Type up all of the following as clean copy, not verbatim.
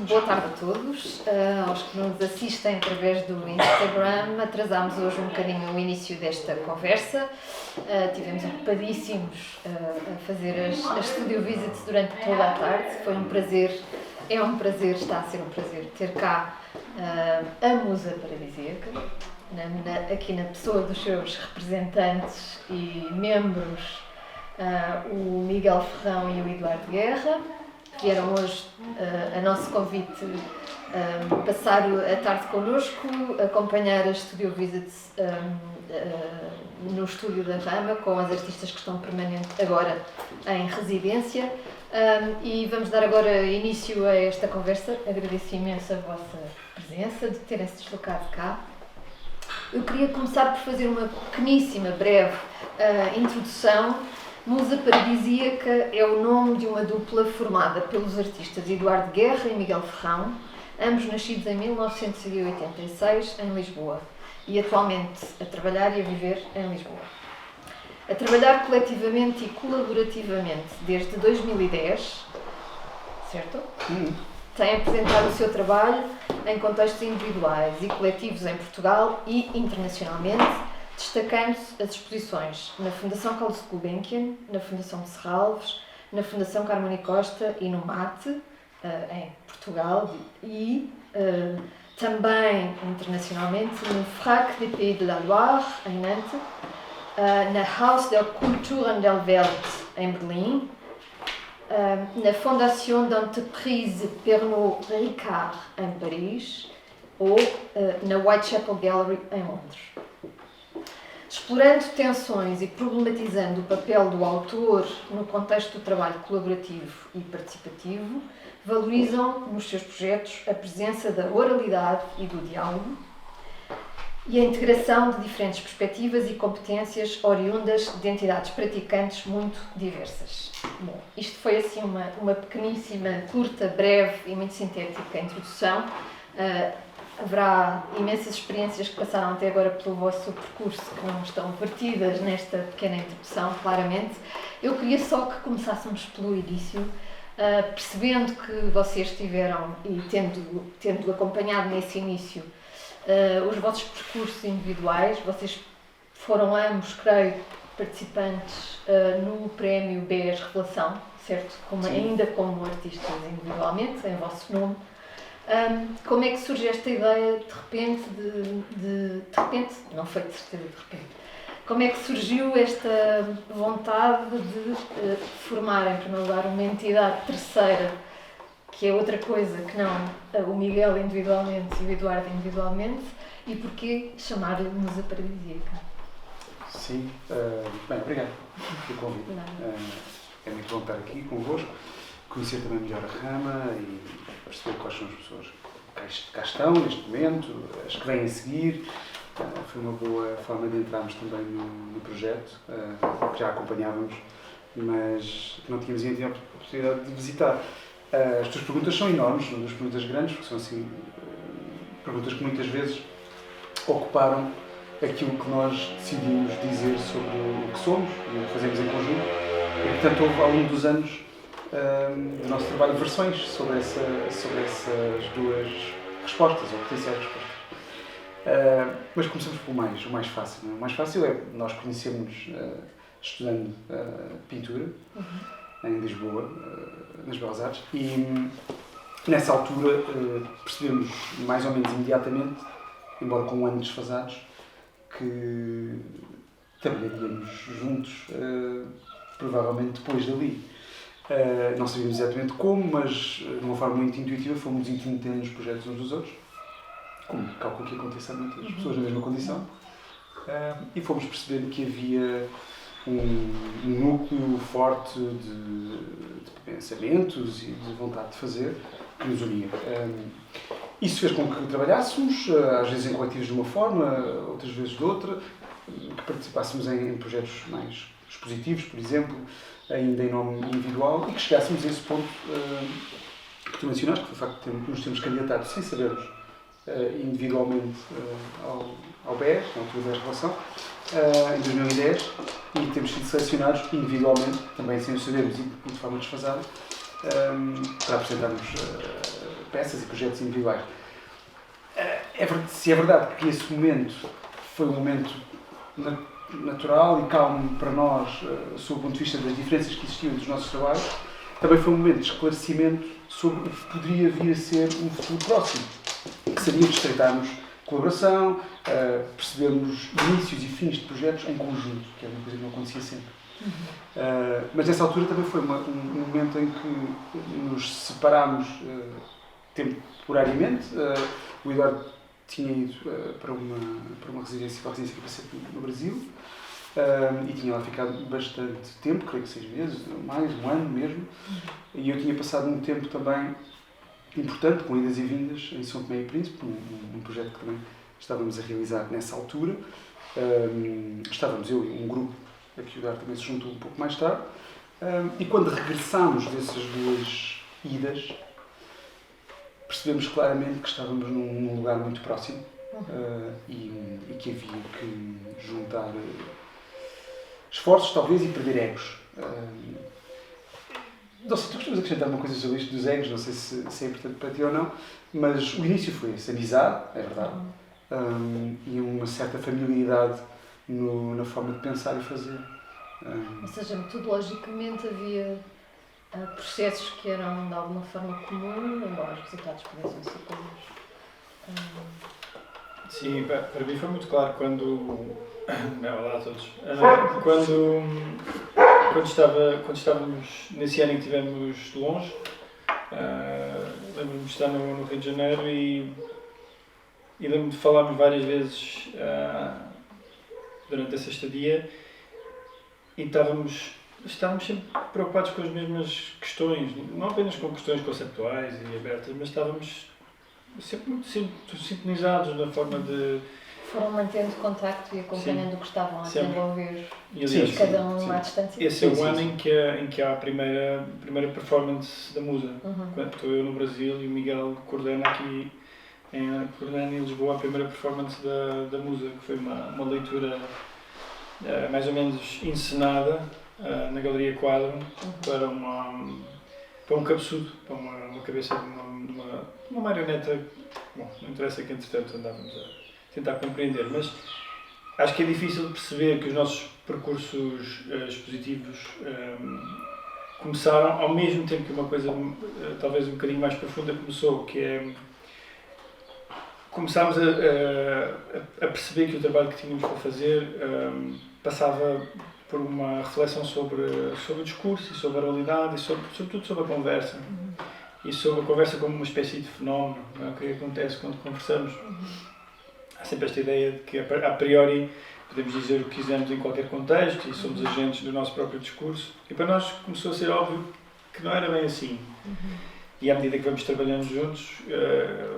Boa tarde a todos, aos que nos assistem através do Instagram. Atrasámos hoje um bocadinho o início desta conversa. Tivemos ocupadíssimos a fazer as studio visits durante toda a tarde. Foi um prazer, está a ser um prazer ter cá a Musa Paradisíaca, aqui na pessoa dos seus representantes e membros, o Miguel Ferrão e o Eduardo Guerra. Vieram hoje, a nosso convite, passar a tarde connosco, acompanhar as studio visits no estúdio da Rama, com as artistas que estão agora em residência. E vamos dar agora início a esta conversa. Agradeço imenso a vossa presença, de terem-se deslocado cá. Eu queria começar por fazer uma pequeníssima, breve introdução. Musa Paradisíaca é o nome de uma dupla formada pelos artistas Eduardo Guerra e Miguel Ferrão, ambos nascidos em 1986 em Lisboa e atualmente a trabalhar e a viver em Lisboa. A trabalhar coletivamente e colaborativamente desde 2010, certo? Têm apresentado o seu trabalho em contextos individuais e coletivos em Portugal e internacionalmente, destacando-se as exposições na Fundação Carlos Gulbenkian, na Fundação Serralves, na Fundação Carmona Costa e no MAT, em Portugal, e também internacionalmente no FRAC des Pays de la Loire, em Nantes, na Haus der Kulturen der Welt, em Berlim, na Fondation d'Entreprise Pernod Ricard, em Paris, ou na Whitechapel Gallery, em Londres. Explorando tensões e problematizando o papel do autor no contexto do trabalho colaborativo e participativo, valorizam nos seus projetos a presença da oralidade e do diálogo e a integração de diferentes perspectivas e competências oriundas de entidades praticantes muito diversas. Bom, isto foi assim uma pequeníssima, curta, breve e muito sintética introdução. Haverá imensas experiências que passaram até agora pelo vosso percurso que não estão partidas nesta pequena introdução, claramente. Eu queria só que começássemos pelo início, percebendo que vocês tiveram, e tendo acompanhado nesse início, os vossos percursos individuais. Vocês foram ambos, creio, participantes no prémio BES Revelação, certo? Ainda como artistas individualmente, em vosso nome. Como é que surge esta ideia, de repente, não foi de certeza de repente, como é que surgiu esta vontade de formar, em primeiro lugar, uma entidade terceira, que é outra coisa que não o Miguel individualmente e o Eduardo individualmente, e porquê chamar-lhe Musa Paradisíaca? Sim, bem, obrigado pelo convite. É muito bom estar aqui convosco, conhecer também melhor a Rama e perceber quais são as pessoas que cá estão neste momento, as que vêm a seguir. Foi uma boa forma de entrarmos também no projeto, que já acompanhávamos, mas que não tínhamos ainda a oportunidade de visitar. As tuas perguntas são enormes, são duas perguntas grandes, porque são assim, perguntas que muitas vezes ocuparam aquilo que nós decidimos dizer sobre o que somos e o que fazemos em conjunto. E, portanto, houve ao longo dos anos do nosso trabalho versões sobre essas duas respostas, ou potenciais respostas. Mas começamos pelo o mais fácil. Não é? O mais fácil é nós conhecermos estudando pintura em Lisboa, nas Belas Artes, e nessa altura percebemos mais ou menos imediatamente, embora com um ano desfasados, que trabalharíamos juntos, provavelmente depois dali. Não sabíamos exatamente como, mas de uma forma muito intuitiva fomos entendendo os projetos uns dos outros, como calculo que aconteça a muitas pessoas na mesma condição, e fomos percebendo que havia um núcleo forte de pensamentos e de vontade de fazer que nos unia. Isso fez com que trabalhássemos, às vezes em coletivos de uma forma, outras vezes de outra, que participássemos em projetos mais expositivos, por exemplo, ainda em nome individual, e que chegássemos a esse ponto que tu mencionaste, que foi o facto de nos termos candidatado sem sabermos individualmente ao BES, na altura da relação, em 2010, e temos sido selecionados individualmente, também sem o sabermos e de forma desfasada, para apresentarmos peças e projetos individuais. Se é verdade que esse momento foi um momento natural e calmo para nós, sob o ponto de vista das diferenças que existiam entre os nossos trabalhos, também foi um momento de esclarecimento sobre o que poderia vir a ser um futuro próximo, que seria de estreitarmos colaboração, percebermos inícios e fins de projetos em conjunto, que é uma coisa que não acontecia sempre. Mas nessa altura também foi um momento em que nos separámos temporariamente. O Eduardo tinha ido para uma residência capacete no Brasil e tinha lá ficado bastante tempo, creio que 6 meses, mais, um ano mesmo, e eu tinha passado um tempo também importante, com idas e vindas, em São Tomé e Príncipe, um projeto que também estávamos a realizar nessa altura. Estávamos eu e um grupo, a que o Eduardo também se juntou um pouco mais tarde, e quando regressámos dessas 2 idas, percebemos claramente que estávamos num lugar muito próximo e que havia que juntar esforços, talvez, e perder egos. Não sei, tu costumas acrescentar uma coisa sobre isto dos egos, não sei se é importante para ti ou não, mas o início foi essa amizade, é verdade, e uma certa familiaridade na forma de pensar e fazer. Ou seja, metodologicamente havia processos que eram de alguma forma comum, embora os resultados pudessem ser comuns. Sim, para mim foi muito claro quando... Olá a todos. Quando estávamos nesse ano em que estivemos longe, lembro-me de estar no Rio de Janeiro e lembro-me de falarmos várias vezes durante essa estadia e estávamos sempre preocupados com as mesmas questões, não apenas com questões conceptuais e abertas, mas estávamos sempre muito sintonizados na forma de... Foram mantendo contacto e acompanhando o que estavam a desenvolver, cada um à distância. Esse é o ano em que há a primeira performance da Musa. Quando estou eu no Brasil e o Miguel coordena aqui em Lisboa a primeira performance da Musa, que foi uma leitura mais ou menos encenada na Galeria Quadro para um cabeçudo, para uma cabeça de uma marioneta. Bom, não interessa que entretanto andávamos a tentar compreender, mas acho que é difícil perceber que os nossos percursos expositivos começaram ao mesmo tempo que uma coisa talvez um bocadinho mais profunda começou, que é começámos a perceber que o trabalho que tínhamos para fazer passava por uma reflexão sobre o discurso e sobre a oralidade e sobretudo sobre a conversa. E sobre a conversa como uma espécie de fenómeno, não é? O que acontece quando conversamos. Há sempre esta ideia de que, a priori, podemos dizer o que quisermos em qualquer contexto e somos agentes do nosso próprio discurso. E para nós começou a ser óbvio que não era bem assim. E à medida que vamos trabalhando juntos,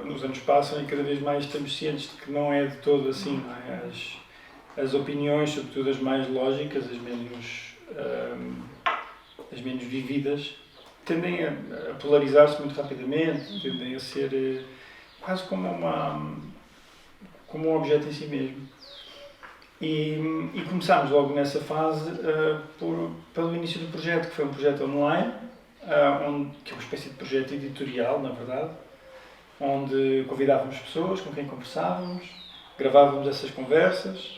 os anos passam e cada vez mais estamos cientes de que não é de todo assim. Não é? As opiniões, sobretudo as mais lógicas, as menos vividas, tendem a polarizar-se muito rapidamente, tendem a ser quase como um objeto em si mesmo. E começámos logo nessa fase pelo início do projeto, que foi um projeto online, que é uma espécie de projeto editorial, na verdade, onde convidávamos pessoas com quem conversávamos, gravávamos essas conversas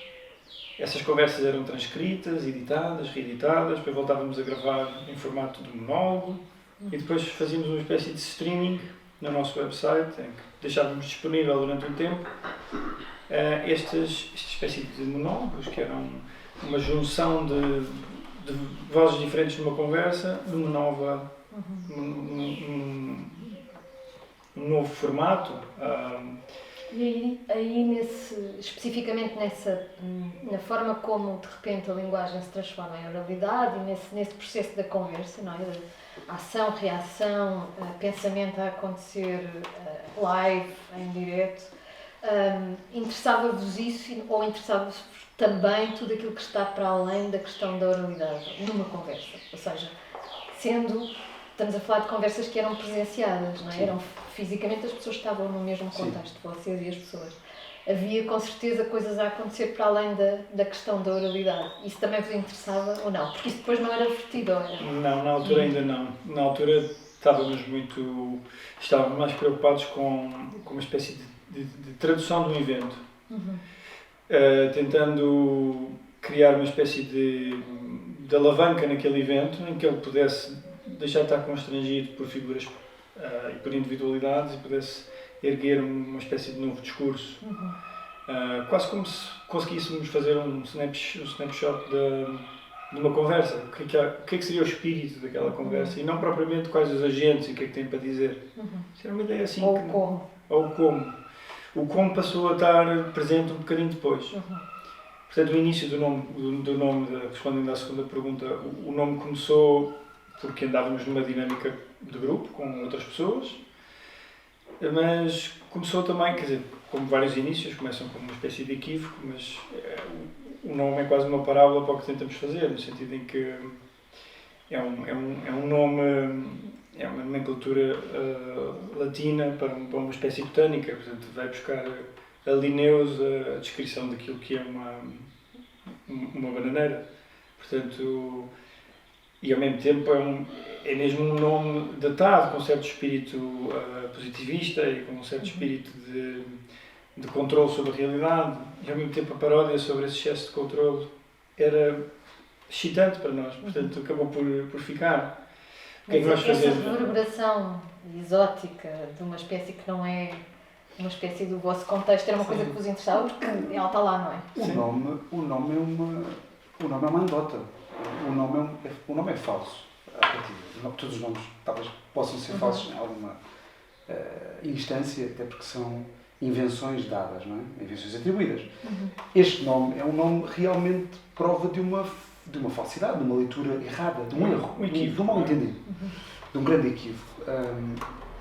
eram transcritas, editadas, reeditadas, depois voltávamos a gravar em formato de monólogo e depois fazíamos uma espécie de streaming no nosso website, em que deixávamos disponível durante um tempo esta espécie de monólogos, que eram uma junção de vozes diferentes numa conversa, num novo formato. E aí especificamente na forma como de repente a linguagem se transforma em oralidade e nesse processo da conversa, não é? De ação, reação, pensamento a acontecer live, em direto, interessava-vos isso ou interessava-vos também tudo aquilo que está para além da questão da oralidade numa conversa? Ou seja, estamos a falar de conversas que eram presenciadas, não é? Eram fisicamente as pessoas estavam no mesmo contexto, vocês e as pessoas. Havia com certeza coisas a acontecer para além da questão da oralidade. Isso também vos interessava ou não? Porque isso depois não era vertido, era? Não, na altura ainda não. Na altura estávamos mais preocupados com uma espécie de tradução do evento, tentando criar uma espécie de alavanca naquele evento em que ele pudesse deixar de estar constrangido por figuras e por individualidades e pudesse erguer uma espécie de novo discurso. Quase como se conseguíssemos fazer um snapshot de uma conversa. O que é que seria o espírito daquela conversa e não propriamente quais os agentes e o que é que têm para dizer. Isso era uma ideia assim. Ou como. Ou como. O como passou a estar presente um bocadinho depois. Portanto, o início do nome, respondendo à segunda pergunta, o nome começou porque andávamos numa dinâmica de grupo com outras pessoas, mas começou também, quer dizer, como vários inícios, começam como uma espécie de equívoco, mas o nome é quase uma parábola para o que tentamos fazer, no sentido em que é um nome, é uma nomenclatura latina para uma espécie botânica, portanto vai buscar a Linnaeus a descrição daquilo que é uma bananeira, portanto, e ao mesmo tempo é mesmo um nome datado, com um certo espírito positivista e com um certo espírito de controle sobre a realidade, e ao mesmo tempo a paródia sobre esse excesso de controle era excitante para nós, portanto acabou por ficar. O que é que nós fazemos? Essa reverberação exótica de uma espécie que não é uma espécie do vosso contexto era uma coisa que vos interessava, porque ela está lá, não é? O nome é uma anedota. O nome é falso. Todos os nomes talvez possam ser falsos em alguma instância, até porque são invenções dadas, não é? Invenções atribuídas. Este nome é um nome realmente prova de uma falsidade, de uma leitura errada, de um erro, de um mal-entendido, de um grande equívoco.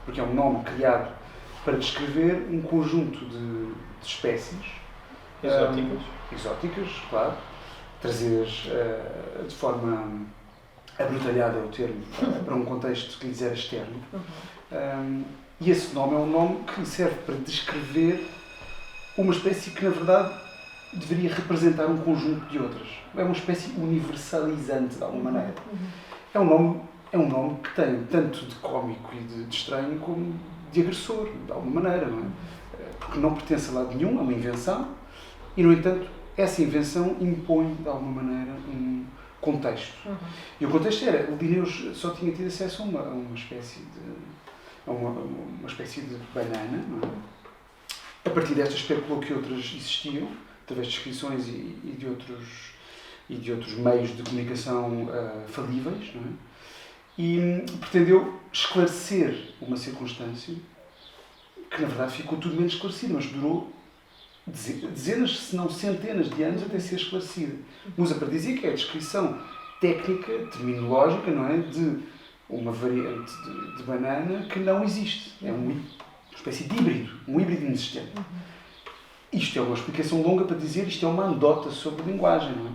Porque é um nome criado para descrever um conjunto de espécies exóticas, claro, trazidas de forma abrutalhada, é o termo, para um contexto que lhes era externo. E esse nome é um nome que serve para descrever uma espécie que, na verdade, deveria representar um conjunto de outras. É uma espécie universalizante, de alguma maneira. É um nome que tem tanto de cómico e de estranho como de agressor, de alguma maneira, não é? Porque não pertence a lado nenhum, é uma invenção, e, no entanto, essa invenção impõe, de alguma maneira, um contexto. E o contexto era, o Linnaeus só tinha tido acesso a uma espécie de banana, não é? A partir desta especulou que outras existiam, através de descrições e de outros meios de comunicação falíveis, não é? E pretendeu esclarecer uma circunstância que, na verdade, ficou tudo menos esclarecida, mas durou dezenas, se não centenas de anos até ser esclarecida. Musa paradisíaca é a descrição técnica, terminológica, não é? De uma variante de banana que não existe. É uma espécie de híbrido, um híbrido inexistente. Isto é uma explicação longa para dizer isto é uma anedota sobre linguagem, não é?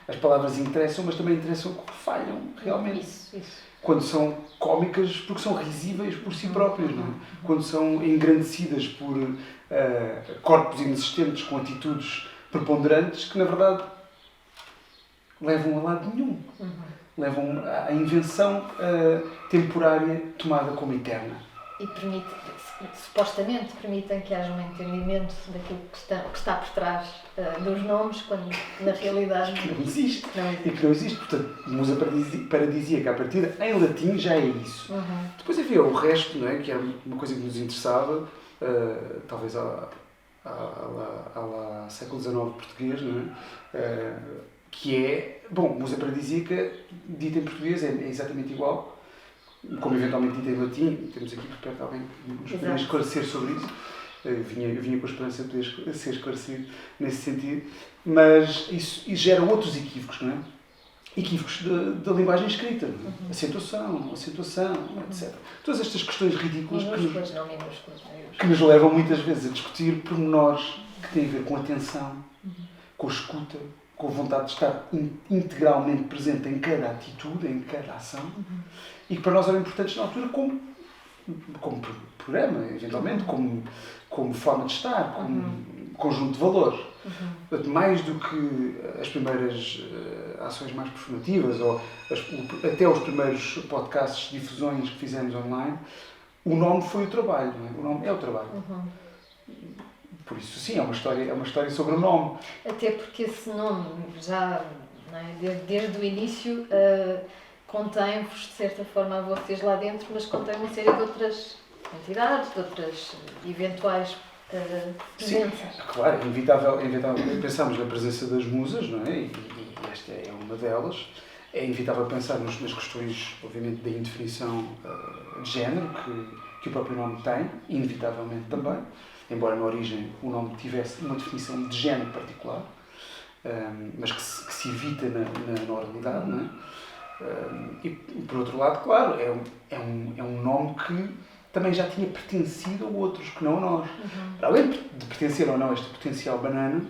As palavras interessam, mas também interessam quando falham, realmente. Isso. Quando são cómicas, porque são risíveis por si próprias, não é? Quando são engrandecidas por corpos inexistentes com atitudes preponderantes que, na verdade, levam a lado nenhum. Levam à invenção temporária tomada como eterna. E supostamente permitem que haja um entendimento daquilo que está por trás dos nomes, quando na realidade que não existe. E que não existe. Portanto, musa paradisíaca à partida, em latim já é isso. Depois havia o resto, não é? Que era uma coisa que nos interessava, talvez ao século XIX português, não é? Que é, musa paradisíaca, dita em português, é exatamente igual, como eventualmente dita em latim. Temos aqui por perto alguém que nos poderia esclarecer sobre isso. Eu vinha com a esperança de poder ser esclarecido nesse sentido, mas isso gera outros equívocos, não é? Equívocos da linguagem escrita, não é? Acentuação, etc. Todas estas questões ridículas que nos levam muitas vezes a discutir pormenores que têm a ver com atenção, com escuta, com a vontade de estar integralmente presente em cada atitude, em cada ação, e que para nós eram importantes na altura como programa, eventualmente, como forma de estar, conjunto de valores. Portanto, mais do que as primeiras ações mais performativas ou até os primeiros podcasts, difusões que fizemos online, o nome foi o trabalho, não é? O nome é o trabalho. Por isso, sim, é uma história sobre o nome. Até porque esse nome, já não é? desde o início, contém-vos, de certa forma, a vocês lá dentro, mas contém uma série de outras entidades, de outras eventuais presenças. Sim, claro, é inevitável pensarmos na presença das musas, não é? E esta é uma delas. É inevitável pensar nas questões, obviamente, da indefinição de género, que o próprio nome tem, inevitavelmente também, embora na origem o nome tivesse uma definição de género particular, mas que se evita na oralidade, não é? E, por outro lado, claro, é um nome que também já tinha pertencido a outros, que não a nós. Para além de pertencer ou não a este potencial banana,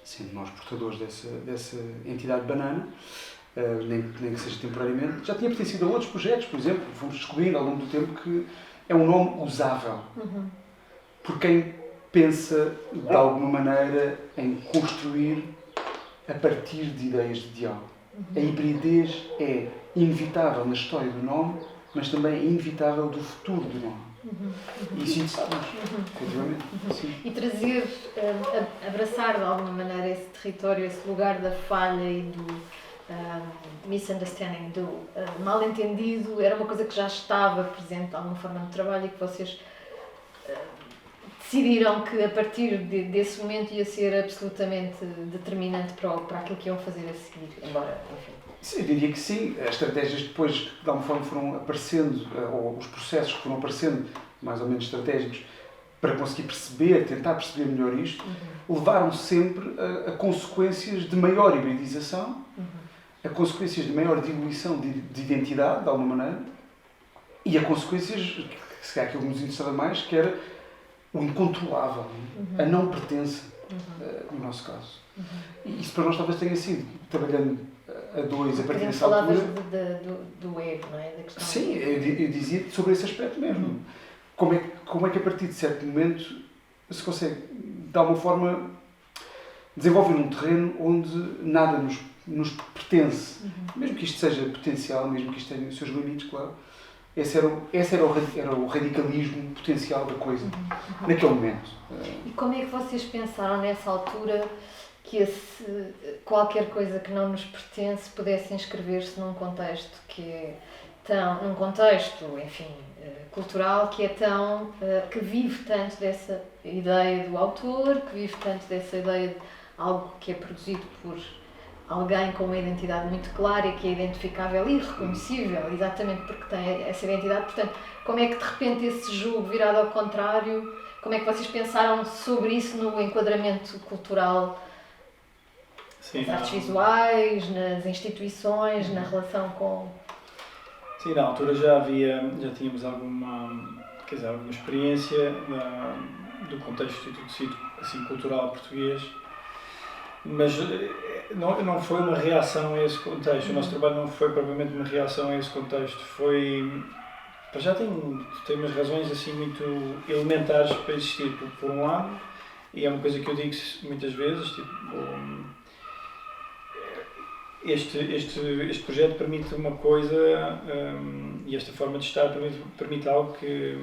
sendo nós portadores dessa entidade banana, nem que seja temporariamente, já tinha pertencido a outros projetos, por exemplo, fomos descobrindo ao longo do tempo que é um nome usável por quem pensa, de alguma maneira, em construir a partir de ideias de diálogo. A hibridez é inevitável na história do nome, mas também é inevitável do futuro do nome. E isso interessava-nos, efetivamente. E trazer, abraçar de alguma maneira esse território, esse lugar da falha e do misunderstanding, do mal-entendido, era uma coisa que já estava presente de alguma forma no trabalho e que vocês decidiram que a partir desse momento ia ser absolutamente determinante para aquilo que iam fazer a seguir, embora, enfim. Sim, eu diria que sim. As estratégias depois, de alguma forma, foram aparecendo, ou os processos que foram aparecendo, mais ou menos estratégicos, para conseguir tentar perceber melhor isto, levaram sempre a consequências de maior hibridização, a consequências de maior diluição de identidade, de alguma maneira, e a consequências, que se calhar aquilo que nos interessava mais, que era o incontrolável, a não pertença, no nosso caso. E isso para nós talvez tenha sido, trabalhando a dois, a partir dessa altura... Falavas do ego, não é? Da questão. Sim, eu dizia sobre esse aspecto mesmo. Como é que a partir de certo momento se consegue, de alguma forma, desenvolver um terreno onde nada nos pertence. Mesmo que isto seja potencial, mesmo que isto tenha os seus limites, claro. Esse era o radicalismo potencial da coisa, naquele momento. E como é que vocês pensaram nessa altura que qualquer coisa que não nos pertence pudesse inscrever-se num contexto num contexto, enfim, cultural, que vive tanto dessa ideia do autor, que vive tanto dessa ideia de algo que é produzido por alguém com uma identidade muito clara e que é identificável e reconhecível, exatamente porque tem essa identidade. Portanto, como é que de repente esse jogo virado ao contrário, como é que vocês pensaram sobre isso no enquadramento cultural? Sim, nas artes visuais, nas instituições, na relação com... Sim, na altura já tínhamos alguma experiência do contexto do tecido assim, cultural português, mas não foi uma reação a esse contexto. O nosso trabalho não foi propriamente uma reação a esse contexto, já tem umas razões assim muito elementares para existir, por um lado, e é uma coisa que eu digo muitas vezes, este projeto permite uma coisa, e esta forma de estar permite algo que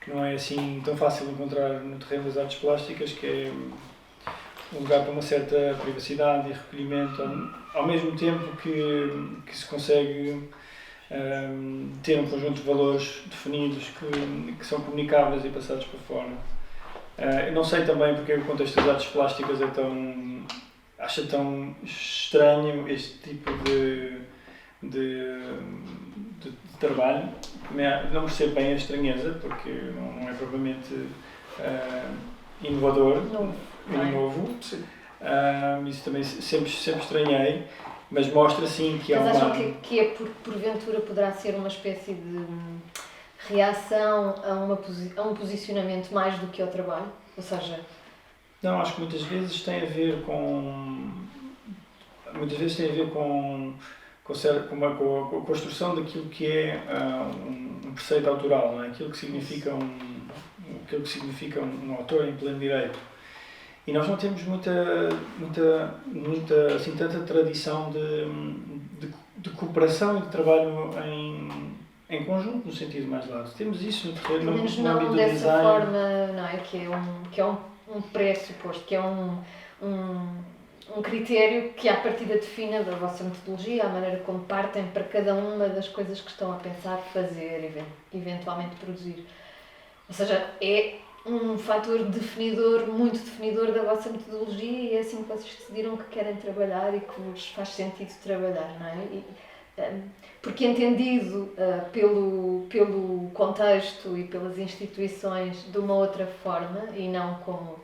não é assim tão fácil encontrar no terreno das artes plásticas, que é um lugar para uma certa privacidade e recolhimento, ao mesmo tempo que se consegue ter um conjunto de valores definidos que são comunicáveis e passados para fora. Eu não sei também porque o contexto das artes plásticas acha tão estranho este tipo de trabalho. Não percebo bem a estranheza, porque não é propriamente inovador e novo. Isso também sempre estranhei, mas mostra sim que há uma... Mas acham que porventura poderá ser uma espécie de reação a um posicionamento mais do que ao trabalho? Ou seja... Não, acho que muitas vezes tem a ver com a construção daquilo que é um preceito autoral, não é? Aquilo que significa um autor em pleno direito. E nós não temos assim, tanta tradição de cooperação e de trabalho em conjunto, no sentido mais largo. Temos isso no terreno, Pelo menos no não âmbito do dessa design. forma, não é? Que é um pressuposto, que é um critério que à partida define a vossa metodologia, a maneira como partem para cada uma das coisas que estão a pensar fazer, eventualmente produzir. Ou seja, é um fator definidor, muito definidor da vossa metodologia e é assim que vocês decidiram que querem trabalhar e que vos faz sentido trabalhar, não é? Porque entendido pelo contexto e pelas instituições de uma outra forma e não como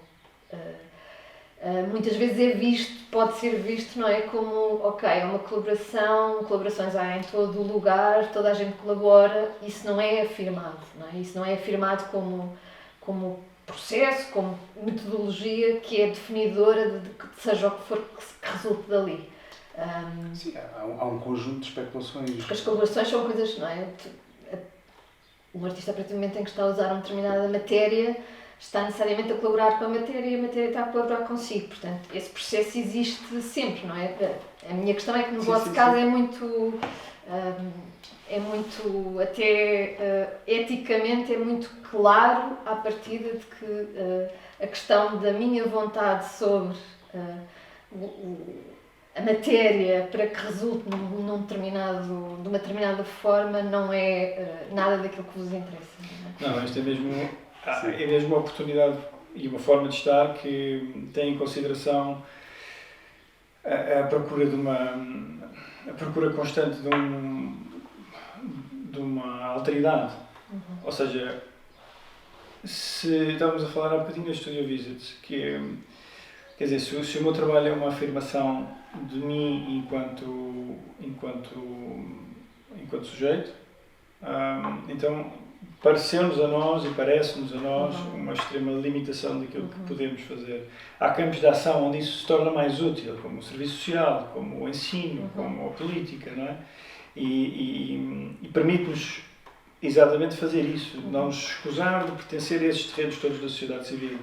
muitas vezes pode ser visto, não é, como, ok, é uma colaborações há em todo o lugar, toda a gente colabora, isso não é afirmado, não é? Isso não é afirmado como processo, como metodologia que é definidora de seja o que for que resulte dali. Sim, há um conjunto de especulações. Porque as colaborações são coisas, não é? O artista, a partir do momento em que está a usar uma determinada matéria, está necessariamente a colaborar com a matéria e a matéria está a colaborar consigo. Portanto, esse processo existe sempre, não é? A minha questão é que no vosso caso é muito, até eticamente, é muito claro à partida de que a questão da minha vontade sobre a matéria para que resulte de uma determinada forma não é nada daquilo que vos interessa. Não, isto é mesmo uma oportunidade e uma forma de estar que tem em consideração a procura a procura constante de uma alteridade. Ou seja, se estávamos a falar há bocadinho da Studio Visits, que é, quer dizer, se o meu trabalho é uma afirmação de mim enquanto sujeito, então pareceu-nos a nós e parece-nos a nós uma extrema limitação daquilo que podemos fazer. Há campos de ação onde isso se torna mais útil, como o serviço social, como o ensino, como a política, não é? E permite-nos exatamente fazer isso, não nos escusar de pertencer a esses terrenos todos da sociedade civil.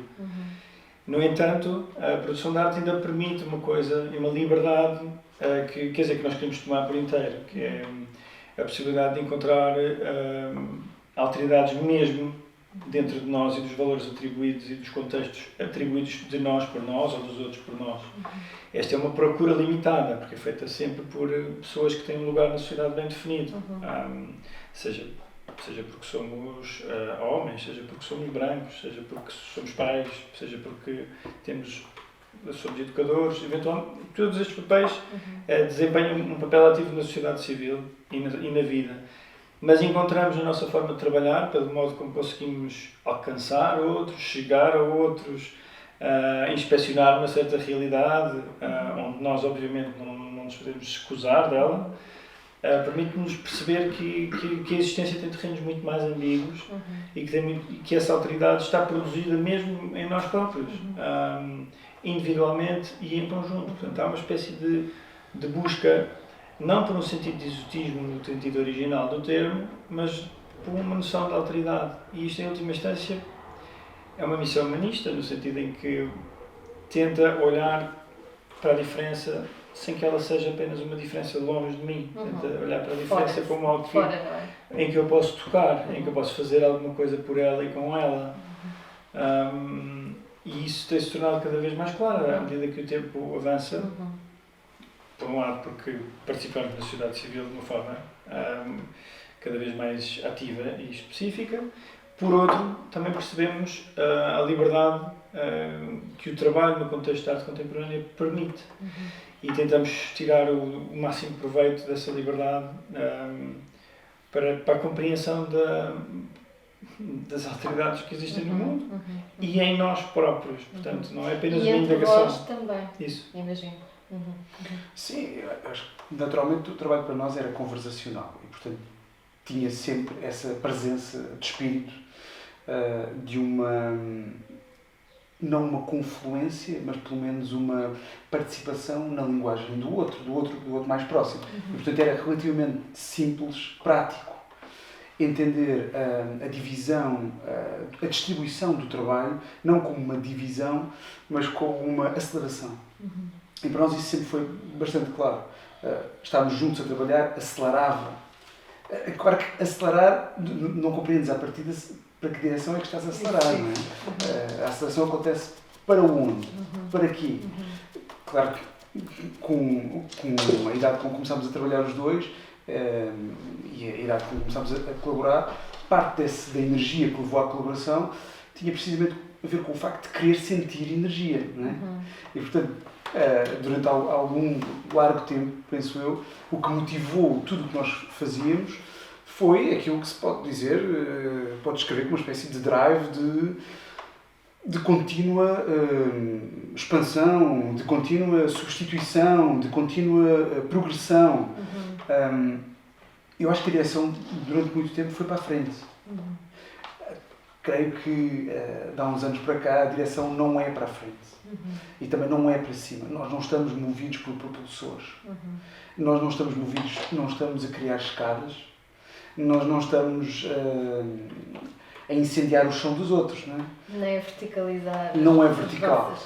No entanto, a produção de arte ainda permite uma coisa e uma liberdade que, quer dizer, que nós queremos tomar por inteiro, que é a possibilidade de encontrar alteridades mesmo dentro de nós e dos valores atribuídos e dos contextos atribuídos de nós por nós ou dos outros por nós. Esta é uma procura limitada, porque é feita sempre por pessoas que têm um lugar na sociedade bem definido, seja porque somos homens, seja porque somos brancos, seja porque somos pais, seja porque somos educadores, eventualmente, todos estes papéis desempenham um papel ativo na sociedade civil e na vida. Mas encontramos a nossa forma de trabalhar, pelo modo como conseguimos alcançar outros, chegar a outros, inspecionar uma certa realidade, onde nós, obviamente, não nos podemos escusar dela, permite-nos perceber que a existência tem terrenos muito mais ambíguos e que essa alteridade está produzida mesmo em nós próprios, individualmente e em conjunto. Portanto, há uma espécie de busca, não por um sentido de exotismo no sentido original do termo, mas por uma noção de alteridade. E isto, em última instância, é uma missão humanista, no sentido em que tenta olhar para a diferença sem que ela seja apenas uma diferença longe de mim. Tenta olhar para a diferença como algo em que eu posso tocar, em que eu posso fazer alguma coisa por ela e com ela. E isso tem-se tornado cada vez mais claro à medida que o tempo avança. Por um lado, porque participamos na sociedade civil de uma forma cada vez mais ativa e específica. Por outro, também percebemos a liberdade que o trabalho no contexto da arte contemporânea permite. E tentamos tirar o máximo proveito dessa liberdade para a compreensão das alteridades que existem no mundo e em nós próprios. Portanto, não é apenas uma indagação. E entre vós também, isso. Imagino. Sim, eu acho que naturalmente o trabalho para nós era conversacional e, portanto, tinha sempre essa presença de espírito de não uma confluência, mas pelo menos uma participação na linguagem do outro mais próximo. E, portanto, era relativamente simples, prático entender a divisão, a distribuição do trabalho, não como uma divisão, mas como uma aceleração. E para nós isso sempre foi bastante claro. Estarmos juntos a trabalhar acelerava. Claro que acelerar, não compreendes à partida para que direção é que estás a acelerar, não é? A aceleração acontece para onde? Para quê? Claro que com a idade com que começámos a trabalhar os dois, e a idade com que começámos a colaborar, parte da energia que levou à colaboração tinha precisamente a ver com o facto de querer sentir energia, não é? E portanto, durante algum largo tempo, penso eu, o que motivou tudo o que nós fazíamos foi aquilo que se pode dizer, pode descrever como uma espécie de drive de contínua expansão, de contínua substituição, de contínua progressão. Eu acho que a direção, durante muito tempo, foi para a frente. Creio que, de há uns anos para cá, a direção não é para a frente. E também não é para cima. Nós não estamos movidos por propulsores. Nós não estamos movidos, não estamos a criar escadas. Nós não estamos a incendiar o chão dos outros, não é? Nem a verticalizar. Não é vertical.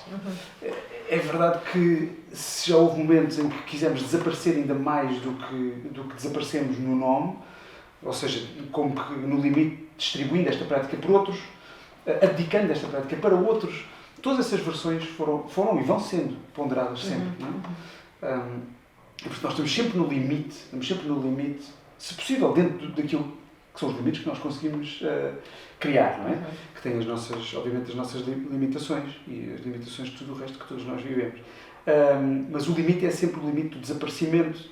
É verdade que se já houve momentos em que quisemos desaparecer ainda mais do que desaparecemos no nome, ou seja, como que no limite distribuindo esta prática por outros, abdicando esta prática para outros, todas essas versões foram e vão sendo ponderadas sempre. Não é? E portanto nós estamos sempre no limite, se possível, dentro daquilo que são os limites que nós conseguimos criar, não é? Que têm obviamente as nossas limitações e as limitações de tudo o resto que todos nós vivemos. Mas o limite é sempre o limite do desaparecimento,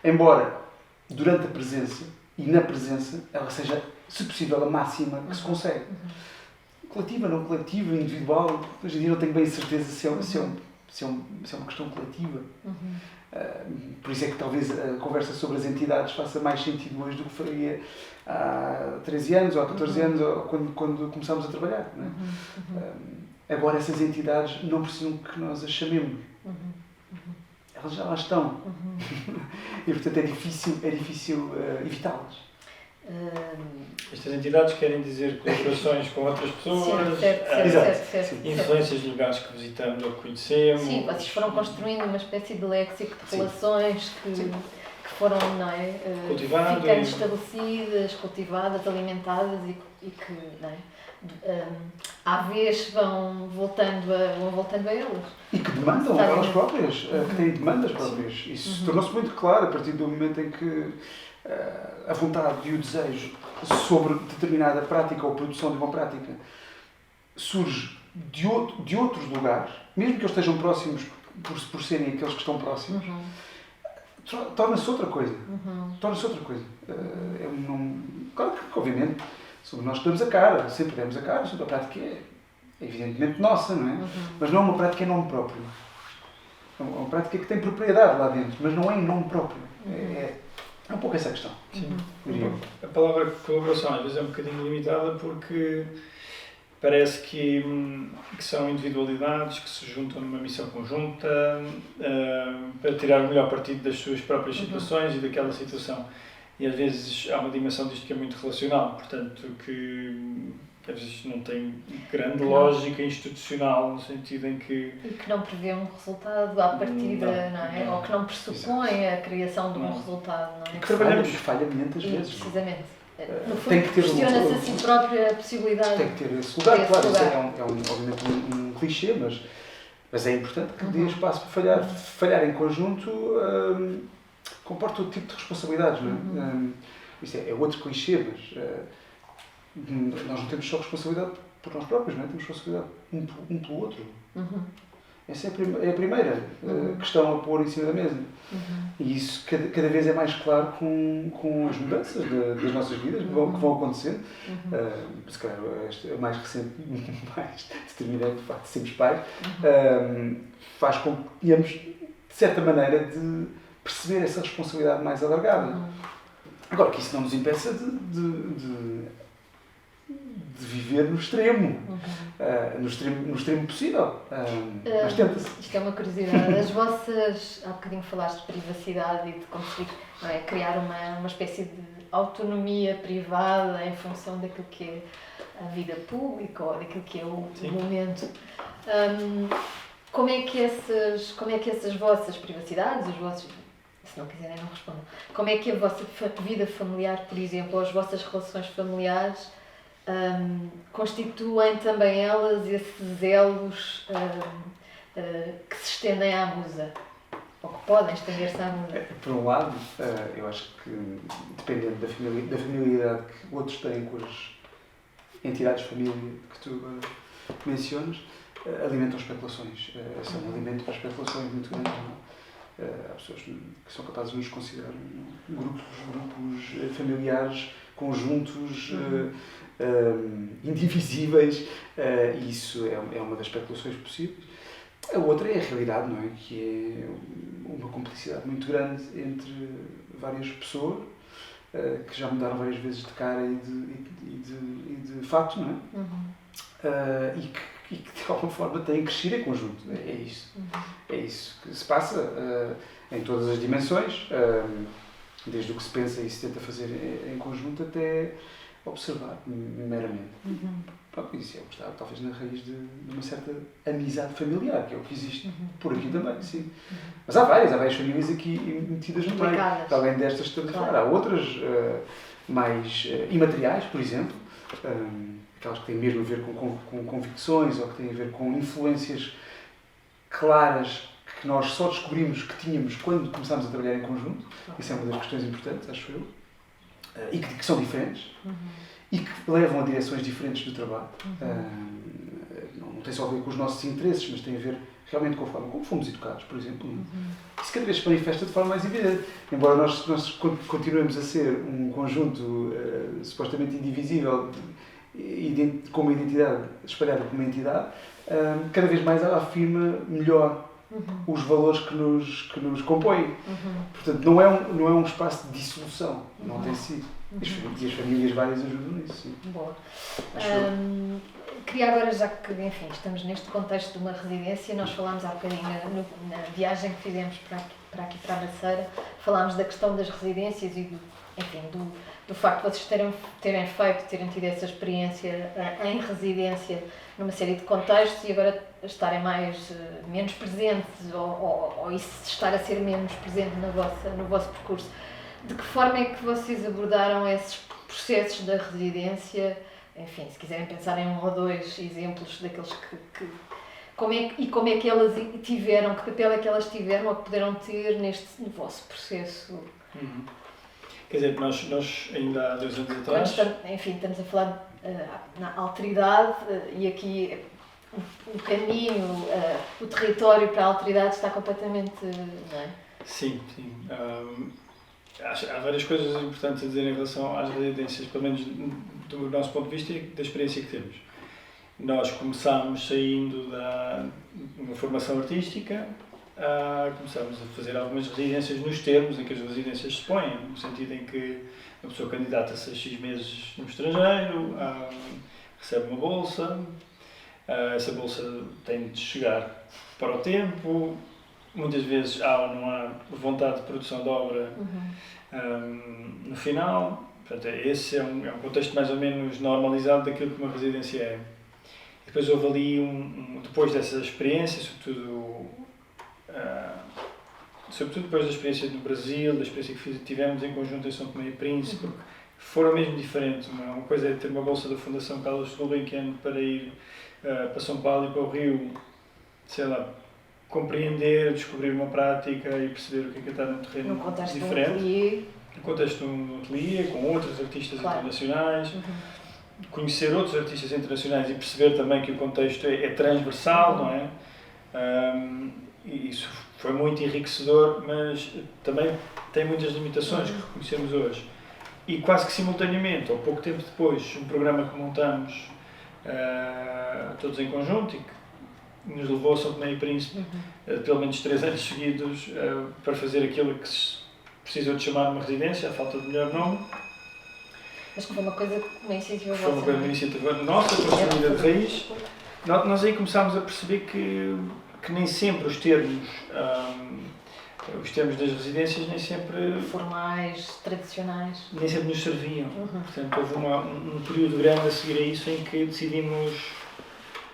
embora durante a presença e na presença ela seja, se possível, a máxima que se consegue. Coletiva, não coletiva, individual, hoje em dia não tenho bem a certeza se é uma questão coletiva. Por isso é que talvez a conversa sobre as entidades faça mais sentido hoje do que faria há 13 anos ou há 14 anos ou quando começámos a trabalhar. Não é? Agora essas entidades não precisam que nós as chamemos. Elas já lá estão. E portanto é difícil evitá-las. Estas entidades querem dizer colaborações com outras pessoas, certo. influências de lugares que visitamos ou que conhecemos. Sim, vocês foram construindo uma espécie de léxico de relações que foram, não é? Ficando estabelecidas, cultivadas, alimentadas e que, não é? À vez vão voltando a elas. E que demandam elas próprias, que têm demandas próprias. Isso tornou-se muito claro a partir do momento em que a vontade e o desejo sobre determinada prática ou produção de uma prática surge de outros lugares, mesmo que eles estejam próximos por serem aqueles que estão próximos, torna-se outra coisa. Claro que, obviamente, sobre nós que damos a cara, sempre damos a cara, sobre a prática é evidentemente nossa, não é? Mas não é uma prática em nome próprio. É uma prática que tem propriedade lá dentro, mas não é em nome próprio. É um pouco essa a questão. Sim. A palavra colaboração às vezes é um bocadinho limitada porque parece que são individualidades que se juntam numa missão conjunta para tirar o melhor partido das suas próprias situações e daquela situação. E às vezes há uma dimensão disto que é muito relacional, portanto que às vezes não tem grande lógica institucional, no sentido em que... E que não prevê um resultado à partida, não é? Ou que não pressupõe a criação de um resultado, não é? E que trabalhamos falhamente às vezes. Precisamente. No fundo, tem que ter questiona-se a si própria a possibilidade. Tem que ter esse lugar, claro. Isso é obviamente um clichê, mas é importante que dê espaço para falhar. Falhar em conjunto comporta outro tipo de responsabilidades, não é? Isso é outro clichê, mas... nós não temos só responsabilidade por nós próprios, não é? Temos responsabilidade um pelo outro. Essa é a primeira questão a pôr em cima da mesa. E isso cada vez é mais claro com as mudanças das nossas vidas que vão acontecendo. Se calhar a mais recente, mais determinante, de facto, de sermos pais, faz com que tenhamos, de certa maneira, de perceber essa responsabilidade mais alargada. Agora, que isso não nos impeça de viver no extremo, no extremo possível, mas tenta-se. Isto é uma curiosidade, as vossas, há bocadinho falaste de privacidade e de conseguir, não é, criar uma espécie de autonomia privada em função daquilo que é a vida pública ou daquilo que é o momento. Como é que essas vossas privacidades, os vossos, se não quiserem não respondam, como é que a vossa vida familiar, por exemplo, ou as vossas relações familiares constituem também elas esses elos que se estendem à musa, ou que podem estender-se à musa? Por um lado, eu acho que, dependendo da familiaridade que outros têm com as entidades de família que tu mencionas, alimentam especulações. São um alimento para especulações muito grandes. Há pessoas que são capazes de nos considerar grupos familiares, conjuntos indivisíveis, e isso é uma das especulações possíveis. A outra é a realidade, não é? Que é uma cumplicidade muito grande entre várias pessoas que já mudaram várias vezes de cara e de facto, não é? E que de alguma forma têm que crescer em conjunto. É isso. É isso que se passa em todas as dimensões, desde o que se pensa e se tenta fazer em conjunto até observar meramente. Isso é o que está talvez na raiz de uma certa amizade familiar, que é o que existe por aqui também, sim. Mas há várias famílias aqui metidas no meio. Além destas que estamos a falar, há outras mais imateriais, por exemplo, aquelas que têm mesmo a ver com convicções ou que têm a ver com influências claras que nós só descobrimos que tínhamos quando começámos a trabalhar em conjunto. Isso é uma das questões importantes, acho eu, e que são diferentes e que levam a direções diferentes do trabalho. Não tem só a ver com os nossos interesses, mas tem a ver realmente com a forma como fomos educados, por exemplo. Isso cada vez se manifesta de forma mais evidente. Embora nós continuemos a ser um conjunto supostamente indivisível, com uma identidade espalhada como uma entidade, cada vez mais ela afirma melhor os valores que nos compõem. Portanto, não é um espaço de dissolução, não tem sido. E as famílias várias ajudam nisso. Sim. Boa. Queria agora, já que enfim, estamos neste contexto de uma residência, nós falámos há bocadinho na viagem que fizemos para aqui para a Maceira, falámos da questão das residências e do facto de vocês terem tido essa experiência em residência numa série de contextos e agora estarem menos presentes ou isso estar a ser menos presente no vosso percurso. De que forma é que vocês abordaram esses processos da residência? Enfim, se quiserem pensar em um ou dois exemplos daqueles como é que elas tiveram, que papel é que elas tiveram ou que poderão ter no vosso processo? Quer dizer, nós ainda há 2 anos atrás... Estamos a falar na alteridade e aqui o caminho, o território para a alteridade está completamente... Não é? Sim. Há várias coisas importantes a dizer em relação às residências, pelo menos do nosso ponto de vista e da experiência que temos. Nós começámos saindo de uma formação artística, começámos a fazer algumas residências nos termos em que as residências se põem, no sentido em que a pessoa candidata-se a X meses no estrangeiro, recebe uma bolsa, essa bolsa tem de chegar para o tempo, muitas vezes há ou não há vontade de produção de obra no final. Portanto, esse é um contexto mais ou menos normalizado daquilo que uma residência é. E depois houve ali, depois dessa experiência, sobretudo depois da experiência no Brasil, da experiência que tivemos em conjunto em São Tomé e Príncipe, porque foram mesmo diferentes. Uma coisa é ter uma bolsa da Fundação Carlos Gulbenkian para ir para São Paulo e para o Rio, sei lá, compreender, descobrir uma prática e perceber o que é está num terreno diferente. No contexto de um ateliê, com outros artistas internacionais, conhecer outros artistas internacionais e perceber também que o contexto é transversal, não é? E isso foi muito enriquecedor, mas também tem muitas limitações que reconhecemos hoje. E quase que simultaneamente, ou pouco tempo depois, um programa que montamos todos em conjunto e que nos levou a São Tomé e Príncipe pelo menos 3 anos seguidos para fazer aquilo que se precisou de chamar uma residência, a falta de melhor nome, Mas que foi uma coisa, uma iniciativa Foi uma vossa. coisa, uma iniciativa nossa, construída de raiz. Nós aí começámos a perceber que nem sempre os termos das residências nem sempre Formais, tradicionais. nos serviam. Portanto, houve um período grande a seguir a isso em que decidimos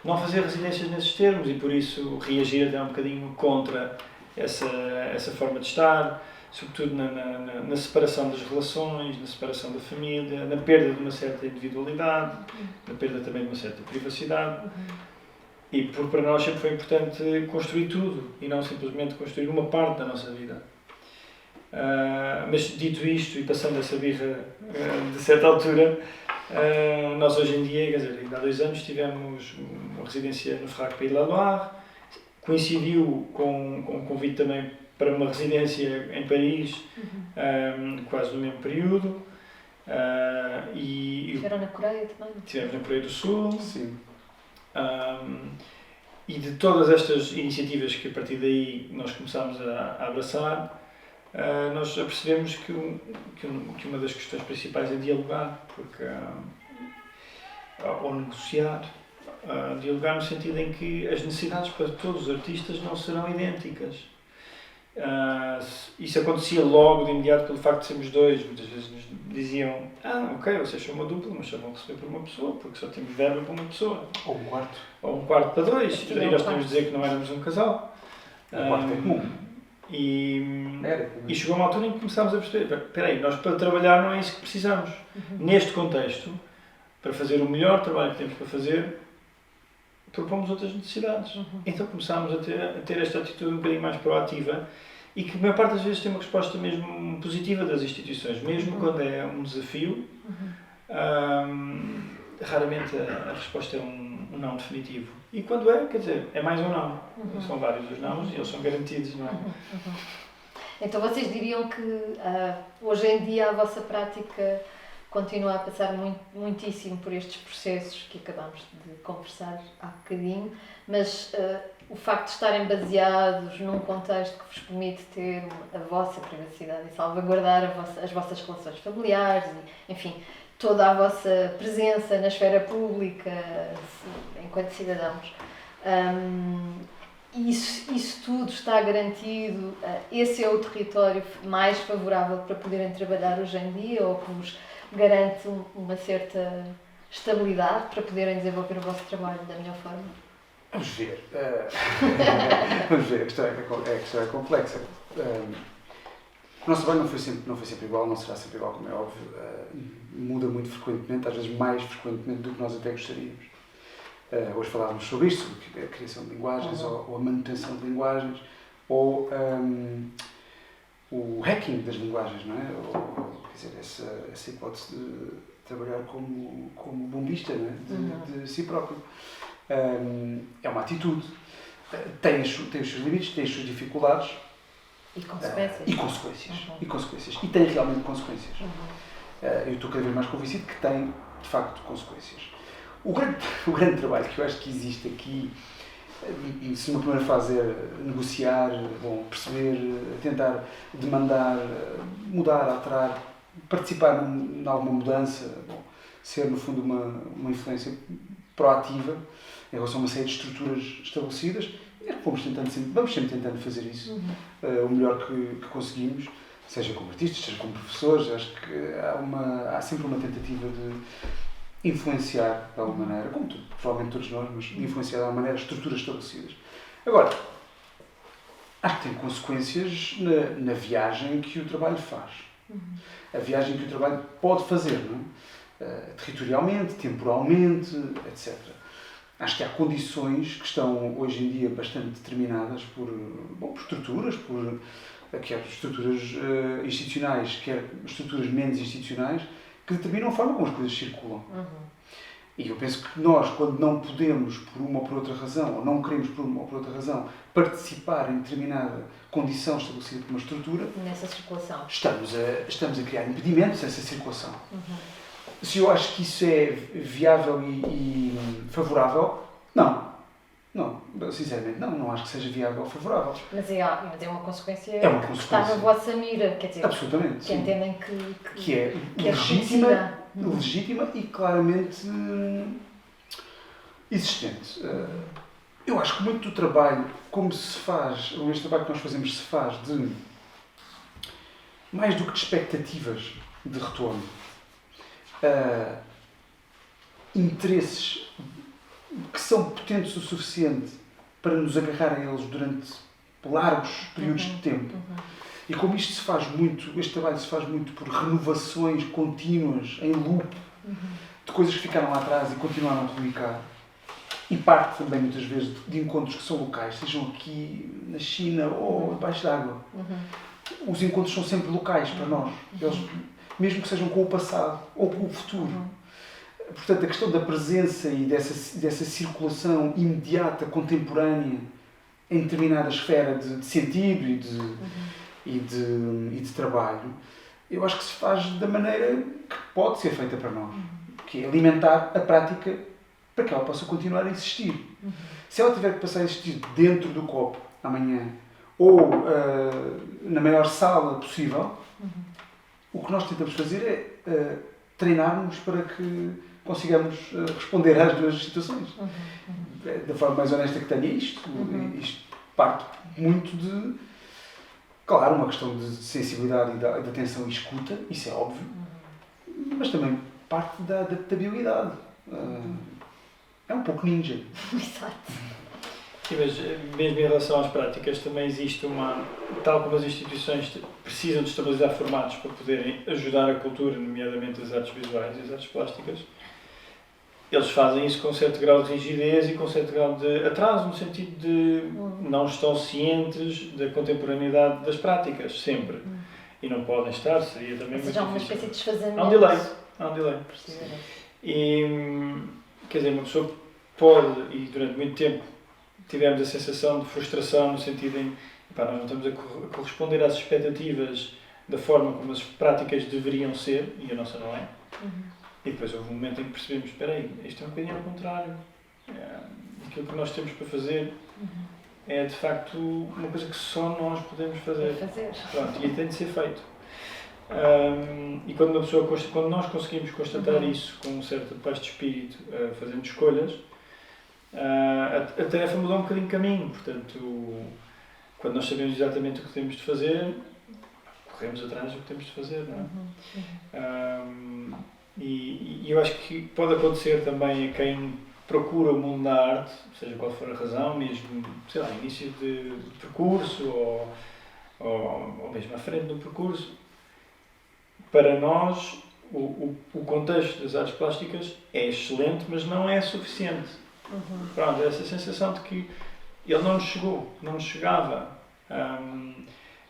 não fazer residências nesses termos e por isso reagir até um bocadinho contra essa forma de estar, sobretudo na separação das relações, na separação da família, na perda de uma certa individualidade, na perda também de uma certa privacidade. E para nós sempre foi importante construir tudo e não simplesmente construir uma parte da nossa vida. Mas dito isto e passando essa birra de certa altura, nós hoje em dia, quer dizer, ainda há 2 anos tivemos uma residência no Frac Pays de la Loire, coincidiu com um convite também para uma residência em Paris, quase no mesmo período. Estiveram na Coreia também? Estivemos na Coreia do Sul. Sim. E de todas estas iniciativas que a partir daí nós começámos a abraçar, nós percebemos que uma das questões principais é dialogar, porque, ou negociar, dialogar no sentido em que as necessidades para todos os artistas não serão idênticas. Isso acontecia logo de imediato pelo facto de sermos 2. Muitas vezes nos diziam, ok, vocês são uma dupla, mas só vão receber por uma pessoa, porque só temos verba para uma pessoa. Ou um quarto. Ou um quarto para 2. E nós tínhamos de dizer que não éramos um casal. Um quarto é comum. E chegou uma altura em que começámos a perceber, espera aí, nós para trabalhar não é isso que precisamos. Neste contexto, para fazer o melhor trabalho que temos para fazer, propomos outras necessidades. Então começámos a ter esta atitude um bocadinho mais proativa e que a maior parte das vezes tem uma resposta mesmo positiva das instituições, mesmo quando é um desafio. Raramente a resposta é um não definitivo. E quando é, quer dizer, é mais um não. São vários os nãos e eles são garantidos, não é? Então vocês diriam que hoje em dia a vossa prática continua a passar muitíssimo por estes processos que acabámos de conversar há bocadinho, mas o facto de estarem baseados num contexto que vos permite ter a vossa privacidade e salvaguardar as vossas relações familiares, e, enfim, toda a vossa presença na esfera pública enquanto cidadãos, isso tudo está garantido? Esse é o território mais favorável para poderem trabalhar hoje em dia, ou que vos garante uma certa estabilidade para poderem desenvolver o vosso trabalho da melhor forma? Vamos ver. Vamos ver, a questão é complexa. O nosso trabalho não foi sempre igual, não será sempre igual, como é óbvio. Muda muito frequentemente, às vezes mais frequentemente do que nós até gostaríamos. Hoje falávamos sobre isto, sobre a criação de linguagens, ou a manutenção de linguagens, ou o hacking das linguagens, não é? Ou, quer dizer, essa hipótese de trabalhar como bombista, não é? De si próprio. É uma atitude. Tem os seus limites, tem as suas dificuldades. E consequências. E consequências. E tem realmente consequências. Eu estou cada vez mais convencido que tem, de facto, consequências. O grande trabalho que eu acho que existe aqui, se numa primeira fase é negociar, perceber, tentar demandar, mudar, alterar, participar em alguma mudança, ser, no fundo, uma influência proativa em relação a uma série de estruturas estabelecidas, vamos sempre tentando fazer isso o melhor que conseguimos, seja como artistas, seja como professores. Acho que há sempre uma tentativa de influenciar de alguma maneira, como provavelmente todos nós, mas de influenciar de alguma maneira as estruturas estabelecidas. Agora, acho que tem consequências na viagem que o trabalho faz. A viagem que o trabalho pode fazer, não é? Territorialmente, temporalmente, etc. Acho que há condições que estão hoje em dia bastante determinadas por estruturas, quer estruturas institucionais, quer estruturas menos institucionais, que determinam a forma como as coisas circulam. E eu penso que nós, quando não podemos, por uma ou por outra razão, ou não queremos, por uma ou por outra razão, participar em determinada condição estabelecida por uma estrutura, nessa circulação, estamos a criar impedimentos a essa circulação. Se eu acho que isso é viável e favorável, não. Não, sinceramente, não acho que seja viável ou favorável. Mas é uma consequência É uma que está consequência. na vossa mira, quer dizer, Absolutamente, que sim. entendem Que é que é legítima, reconhecida. legítima e claramente existente. Eu acho que muito do trabalho, como se faz, ou este trabalho que nós fazemos se faz de mais do que de expectativas de retorno, interesses que são potentes o suficiente para nos agarrar a eles durante largos períodos de tempo. E como isto se faz muito, este trabalho se faz muito por renovações contínuas, em loop, de coisas que ficaram lá atrás e continuaram a publicar, e parte também muitas vezes de encontros que são locais, sejam aqui na China ou debaixo d'água. Os encontros são sempre locais para nós, eles, mesmo que sejam com o passado ou com o futuro. Portanto, a questão da presença e dessa circulação imediata, contemporânea, em determinada esfera de sentido e de trabalho, eu acho que se faz da maneira que pode ser feita para nós, que é alimentar a prática para que ela possa continuar a existir. Se ela tiver que passar a existir dentro do copo amanhã, ou na maior sala possível, o que nós tentamos fazer é treinar-nos para que consigamos responder às duas situações. Da forma mais honesta que tenha isto parte muito de, claro, uma questão de sensibilidade e de atenção e escuta, isso é óbvio, mas também parte da adaptabilidade. É um pouco ninja. Exato. Sim, mas mesmo em relação às práticas também existe tal como as instituições precisam de estabilizar formatos para poderem ajudar a cultura, nomeadamente as artes visuais e as artes plásticas, eles fazem isso com um certo grau de rigidez e com um certo grau de atraso, no sentido de não estão cientes da contemporaneidade das práticas, sempre. E não podem estar, seria também Ou seja, há muito uma difícil. espécie de desfazamento. Há um delay. E, quer dizer, uma pessoa pode, e durante muito tempo tivemos a sensação de frustração no sentido em nós não estamos a corresponder às expectativas da forma como as práticas deveriam ser, e a nossa não é. E depois houve um momento em que percebemos, espera aí, isto é um bocadinho ao contrário. Aquilo que nós temos para fazer é de facto uma coisa que só nós podemos fazer. Pronto, e tem de ser feito. E quando nós conseguimos constatar isso com um certo paz de espírito, fazendo escolhas, a tarefa mudou um bocadinho de caminho. Portanto, quando nós sabemos exatamente o que temos de fazer, corremos atrás do que temos de fazer, não é? E eu acho que pode acontecer também a quem procura o mundo da arte, seja qual for a razão, mesmo, sei lá, início de percurso ou mesmo à frente do percurso. Para nós, o contexto das artes plásticas é excelente, mas não é suficiente. Pronto, essa sensação de que ele não nos chegou, não nos chegava.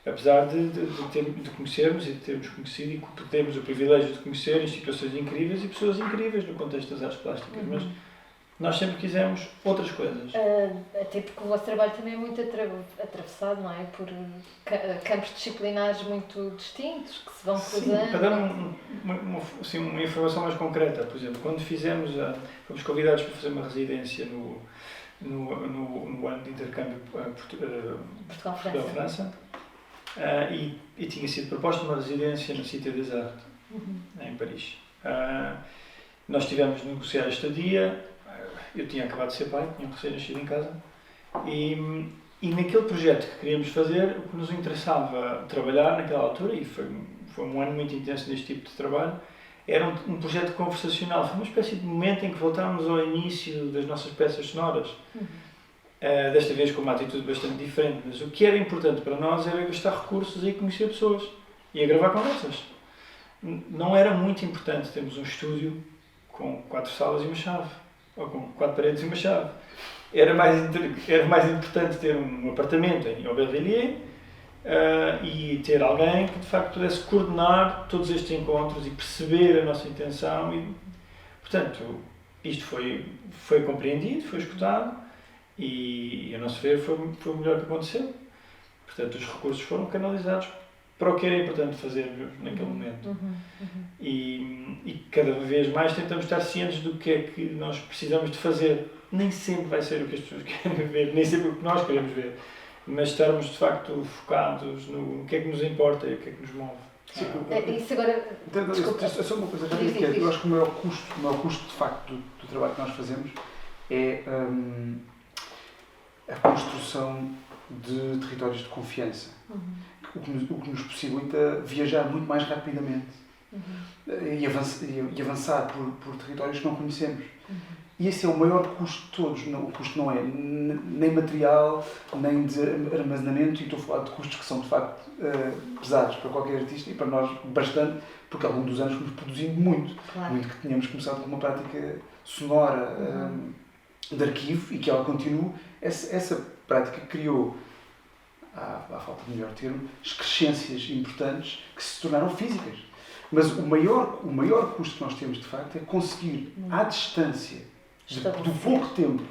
Apesar de conhecermos e de termos conhecido e de termos o privilégio de conhecer instituições incríveis e pessoas incríveis no contexto das artes plásticas, mas nós sempre quisemos outras coisas. Até porque o vosso trabalho também é muito atravessado, não é? Por campos disciplinares muito distintos, que se vão cruzando. Sim, para dar uma informação mais concreta, por exemplo, quando fomos convidados para fazer uma residência no ano de intercâmbio Portugal-França, e tinha sido proposta uma residência na Cité des Arts, em Paris. Nós tivemos de negociar a estadia, eu tinha acabado de ser pai, tinha recém-nascido em casa, e naquele projeto que queríamos fazer, o que nos interessava trabalhar naquela altura, e foi um ano muito intenso neste tipo de trabalho, era um projeto conversacional, foi uma espécie de momento em que voltámos ao início das nossas peças sonoras. Desta vez com uma atitude bastante diferente, mas o que era importante para nós era gastar recursos e conhecer pessoas e a gravar conversas. Não era muito importante termos um estúdio com 4 salas e uma chave, ou com 4 paredes e uma chave. Era mais importante ter um apartamento em Aubervilliers e ter alguém que de facto pudesse coordenar todos estes encontros e perceber a nossa intenção. E, portanto, isto foi compreendido, foi escutado. E, a nosso ver, foi o melhor que aconteceu. Portanto, os recursos foram canalizados para o que era importante fazer naquele momento. E cada vez mais tentamos estar cientes do que é que nós precisamos de fazer. Nem sempre vai ser o que as pessoas querem ver, nem sempre o que nós queremos ver, mas estarmos de facto focados no que é que nos importa e o que é que nos move. Sim, isso agora... Desculpa. É só uma coisa rápida, que é, eu acho que o maior custo de facto do trabalho que nós fazemos é a construção de territórios de confiança, o que nos possibilita viajar muito mais rapidamente e avançar por territórios que não conhecemos. E esse é o maior custo de todos. O custo não é nem material, nem de armazenamento, e estou a falar de custos que são de facto pesados para qualquer artista e para nós bastante, porque ao longo dos anos fomos produzindo muito. Claro. Muito que tínhamos começado com uma prática sonora de arquivo e que ela continua. Essa prática criou, à falta de melhor termo, excrescências importantes que se tornaram físicas. Mas o maior custo que nós temos, de facto, é conseguir, à distância do pouco tempo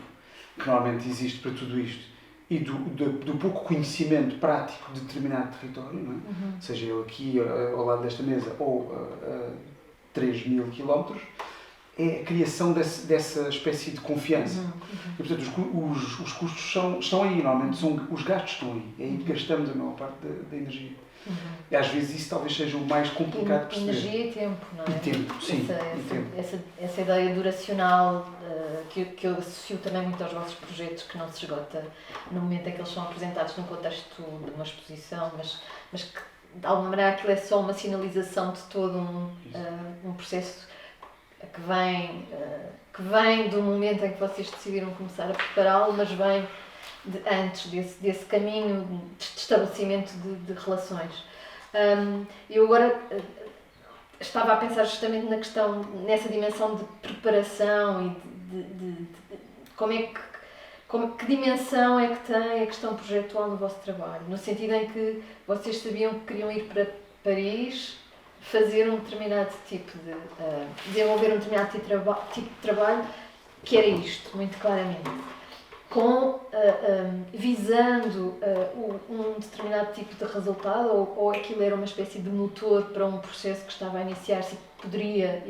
que normalmente existe para tudo isto e do pouco conhecimento prático de determinado território, não é? Seja ele aqui ao lado desta mesa ou a 3.000 km, é a criação dessa espécie de confiança. E, portanto, os custos estão aí, normalmente os gastos estão aí. É aí que gastamos a maior parte da energia. E às vezes isso talvez seja o mais complicado de perceber. Energia e tempo, não é? E tempo, sim. Essa ideia duracional que eu associo também muito aos vossos projetos, que não se esgota no momento em que eles são apresentados num contexto de uma exposição, mas que de alguma maneira aquilo é só uma sinalização de todo um processo que vem do momento em que vocês decidiram começar a prepará-lo, mas vem antes desse caminho de estabelecimento de relações. Eu agora estava a pensar justamente nessa dimensão de preparação e de que dimensão é que tem a questão projetual no vosso trabalho, no sentido em que vocês sabiam que queriam ir para Paris, fazer um determinado tipo desenvolver um determinado tipo de trabalho, que era isto, muito claramente. Visando um determinado tipo de resultado, ou aquilo era uma espécie de motor para um processo que estava a iniciar-se e que poderia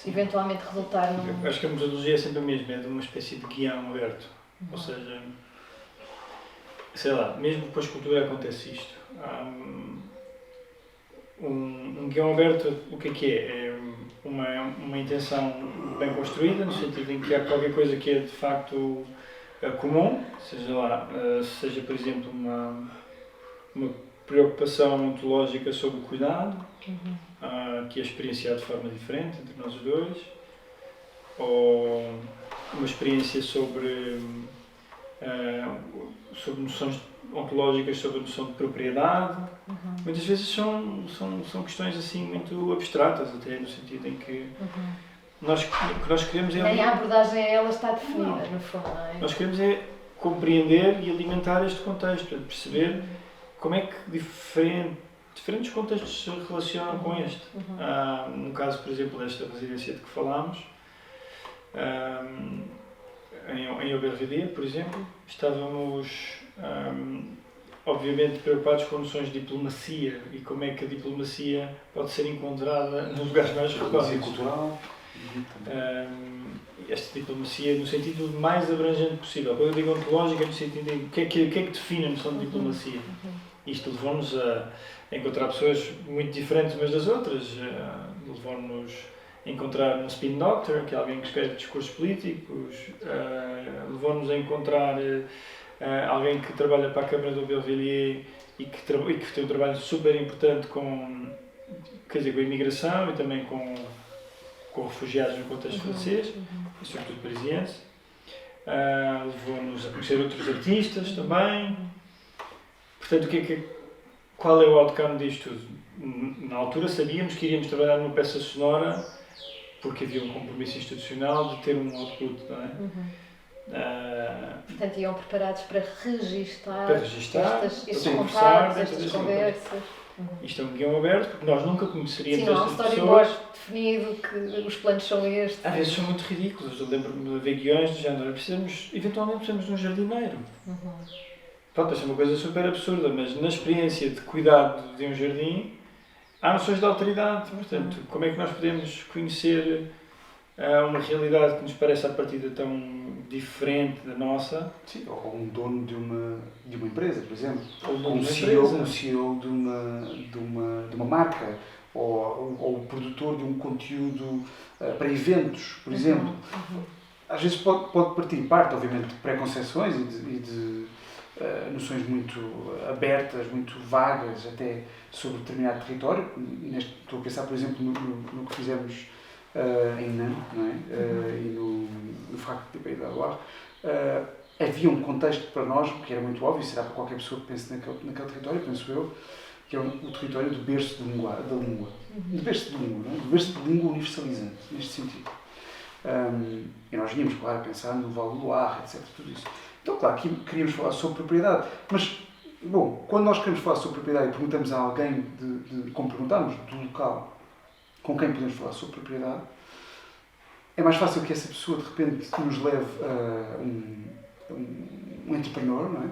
eventualmente resultar num... Acho que a metodologia é sempre a mesma, é de uma espécie de guião aberto. Ou seja, sei lá, mesmo com a escultura acontece isto. Um guião aberto, o que é? É uma intenção bem construída, no sentido em que há qualquer coisa que é de facto comum, seja por exemplo uma preocupação ontológica sobre o cuidado, que é experienciado de forma diferente entre nós os dois, ou uma experiência sobre noções ontológicas, sobre a noção de propriedade. Muitas vezes são questões assim muito abstratas, até no sentido em que o que nós queremos é... Nem a abordagem a ela está definida, no fundo, não é? Nós queremos é compreender e alimentar este contexto, para perceber como é que diferentes contextos se relacionam com este. No caso, por exemplo, desta residência de que falámos, em Aubervilliers, por exemplo, estávamos obviamente preocupados com noções de diplomacia e como é que a diplomacia pode ser encontrada nos lugares mais recónditos. Cultural. Esta diplomacia no sentido mais abrangente possível. Quando eu digo ontológica, é no sentido de o que é que define a noção de diplomacia. Isto levou-nos a encontrar pessoas muito diferentes umas das outras. Levou-nos a encontrar um spin doctor, que é alguém que escreve discursos políticos. Levou-nos a encontrar alguém que trabalha para a Câmara de Aubervilliers e que tem um trabalho super importante com a imigração e também com refugiados no contexto francês, e sobretudo parisiense. Levou-nos a conhecer outros artistas também. Portanto, qual é o outcome disto tudo? Na altura sabíamos que iríamos trabalhar numa peça sonora porque havia um compromisso institucional de ter um output, não é? Portanto, iam preparados para registar estes conversar, estas conversas. Isto é um guião aberto, porque nós nunca conheceríamos estas pessoas. Sim, não há um storyboard definido que os planos são estes. Às vezes são muito ridículos. Eu lembro-me de ver guiões do género. Eventualmente precisamos de um jardineiro. pronto, isto é uma coisa super absurda, mas na experiência de cuidado de um jardim, há noções de autoridade. Portanto, como é que nós podemos conhecer uma realidade que nos parece à partida tão diferente da nossa? Sim, ou um dono de uma empresa, por exemplo. Ou Um CEO de uma marca, ou o produtor de um conteúdo para eventos, por exemplo. Às vezes pode parte, obviamente, de preconceções e de noções muito abertas, muito vagas, até sobre determinado território. Estou a pensar, por exemplo, no que fizemos em Nantes, não é? E no facto de da Loire. Havia um contexto para nós, que era muito óbvio, será para qualquer pessoa que pense naquele território, penso eu, que é o território do berço da língua. Do berço de língua, não é? Do berço de língua universalizante, neste sentido. E nós vínhamos, claro, a pensar no Val do Loire, etc. Tudo isso. Então, claro, aqui queríamos falar sobre propriedade. Mas, bom, quando nós queremos falar sobre propriedade e perguntamos a alguém, como perguntamos, do local, com quem podemos falar sobre propriedade, é mais fácil que essa pessoa, de repente, nos leve a um entrepreneur, não é?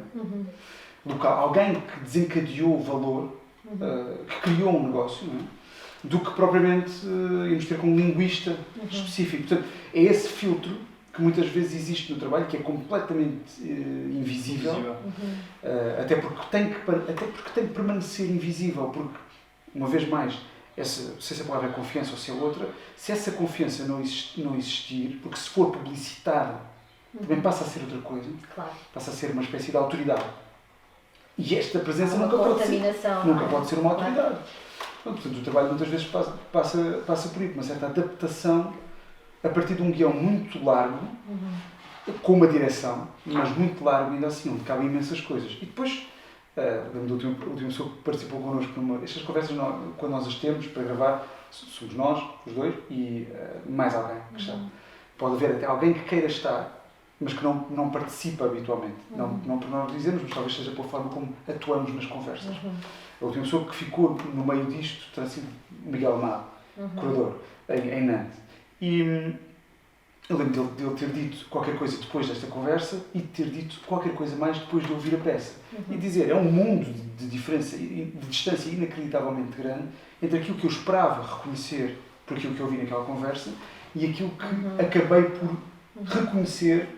Local, alguém que desencadeou o valor, que criou um negócio, não é? Do que propriamente irmos ter com um linguista específico. Portanto, é esse filtro que muitas vezes existe no trabalho, que é completamente invisível, até porque tem que permanecer invisível, porque, uma vez mais, se essa palavra é confiança ou se é outra, se essa confiança não existir, porque se for publicitada, também passa a ser outra coisa, passa a ser uma espécie de autoridade. E esta presença nunca pode ser uma autoridade. Portanto, o trabalho muitas vezes passa por aí, uma certa adaptação a partir de um guião muito largo, com uma direção, mas muito largo ainda assim, onde cabem imensas coisas. E depois, lembro da última pessoa que participou connosco estas conversas, quando nós as temos para gravar, somos nós, os dois, e mais alguém que está. Pode haver até alguém que queira estar, mas que não participa habitualmente. Não por nós dizemos, mas talvez seja pela forma como atuamos nas conversas. A última pessoa que ficou no meio disto terá sido Miguel Amado, curador, em Nantes. E eu lembro dele ter dito qualquer coisa depois desta conversa e de ter dito qualquer coisa mais depois de ouvir a peça. E dizer, é um mundo de diferença, de distância inacreditavelmente grande entre aquilo que eu esperava reconhecer por aquilo que eu ouvi naquela conversa e aquilo que acabei por reconhecer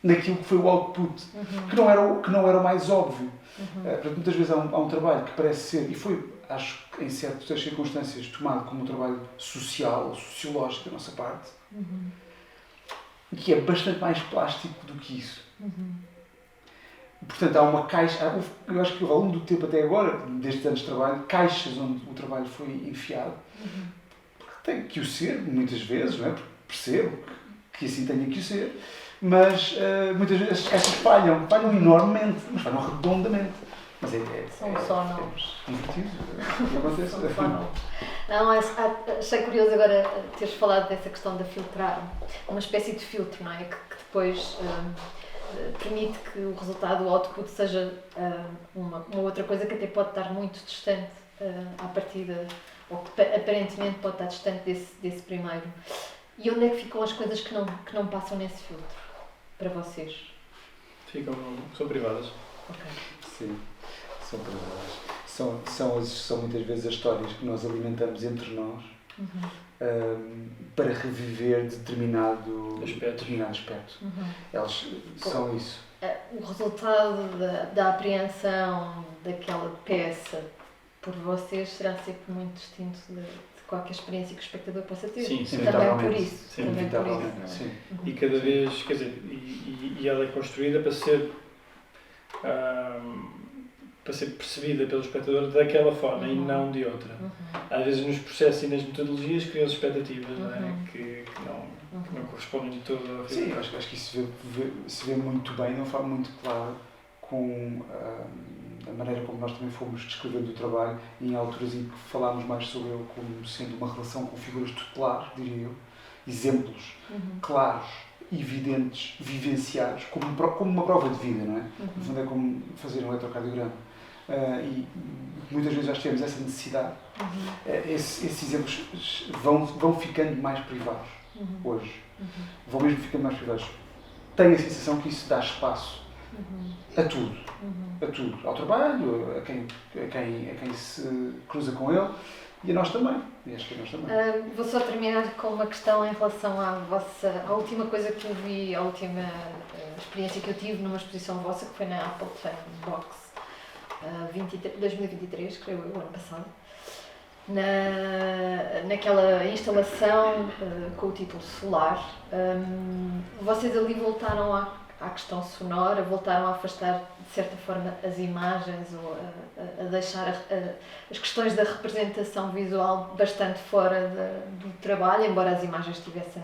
naquilo que foi o output, que não era o mais óbvio. Portanto, muitas vezes há um trabalho que parece ser, e foi, acho que em certas circunstâncias, tomado como um trabalho social, sociológico da nossa parte, que é bastante mais plástico do que isso. Portanto, há uma caixa, eu acho que ao longo do tempo até agora, destes anos de trabalho, caixas onde o trabalho foi enfiado, porque tem que o ser, muitas vezes, não é? Porque percebo que assim tenha que o ser, mas muitas vezes essas falham enormemente, mas falham redondamente. Mas são só nomes. Divertido. Acontece. São só nomes. Não, achei curioso agora teres falado dessa questão da filtrar, uma espécie de filtro, não é? Que depois permite que o resultado, o output, seja uma outra coisa que até pode estar muito distante à partida, ou que aparentemente pode estar distante desse primeiro. E onde é que ficam as coisas que não passam nesse filtro, para vocês? São privadas. Ok. Sim, são privadas. São muitas vezes as histórias que nós alimentamos entre nós para reviver determinado aspecto. Elas são isso. O resultado da apreensão daquela peça por vocês será sempre muito distinto de qualquer experiência que o espectador possa ter. Sim, também por isso. Sim, também por isso. Sim. E cada vez, quer dizer, e ela é construída para ser percebida pelo espectador daquela forma e não de outra. Às vezes nos processos e nas metodologias criam-se expectativas não é? que não correspondem de todo ao Sim, acho que isso se vê muito bem, de uma forma muito clara, com a maneira como nós também fomos descrevendo o trabalho e em alturas em que falámos mais sobre ele como sendo uma relação com figuras tutelares, diria eu, exemplos claros, evidentes, vivenciados, como uma prova de vida, não é? No fundo é como fazer um eletrocardiograma. E muitas vezes nós temos essa necessidade. Esses exemplos vão ficando mais privados hoje. Vão mesmo ficando mais privados. Tenho a sensação que isso dá espaço a tudo. A tudo. Ao trabalho, a quem se cruza com ele e a nós também. E acho que a nós também. Vou só terminar com uma questão em relação à última coisa que eu vi, a última experiência que eu tive numa exposição vossa, que foi na Apple Box 2023, creio eu, ano passado. Naquela instalação com o título Solar, vocês ali voltaram à questão sonora, voltaram a afastar de certa forma as imagens ou a deixar as questões da representação visual bastante fora do trabalho, embora as imagens estivessem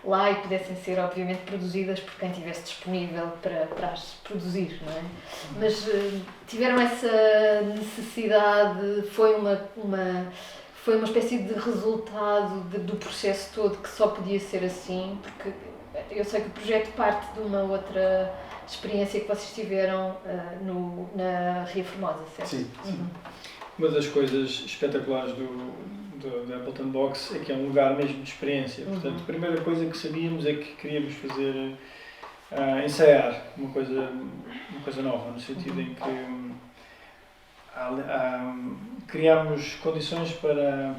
lá e pudessem ser obviamente produzidas por quem estivesse disponível para as produzir, não é? Mas tiveram essa necessidade, foi uma espécie de resultado do processo todo que só podia ser assim, porque eu sei que o projeto parte de uma outra experiência que vocês tiveram na Ria Formosa, certo? Sim. Uma das coisas espetaculares da Appleton Box é que é um lugar mesmo de experiência. Portanto, a primeira coisa que sabíamos é que queríamos fazer, ensaiar uma coisa nova, no sentido em que criámos condições para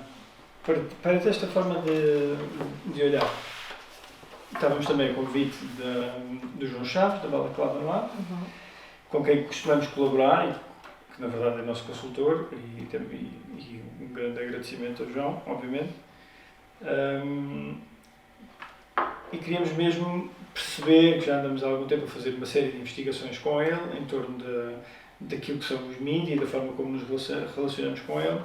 esta forma de olhar. Estávamos também a convite do João Chaves, da Balaclava no Ar, com quem costumamos colaborar, que na verdade é nosso consultor, e um grande agradecimento ao João, obviamente. E queríamos mesmo perceber, que já andamos há algum tempo a fazer uma série de investigações com ele, em torno daquilo que são os mídias e da forma como nos relacionamos com ele.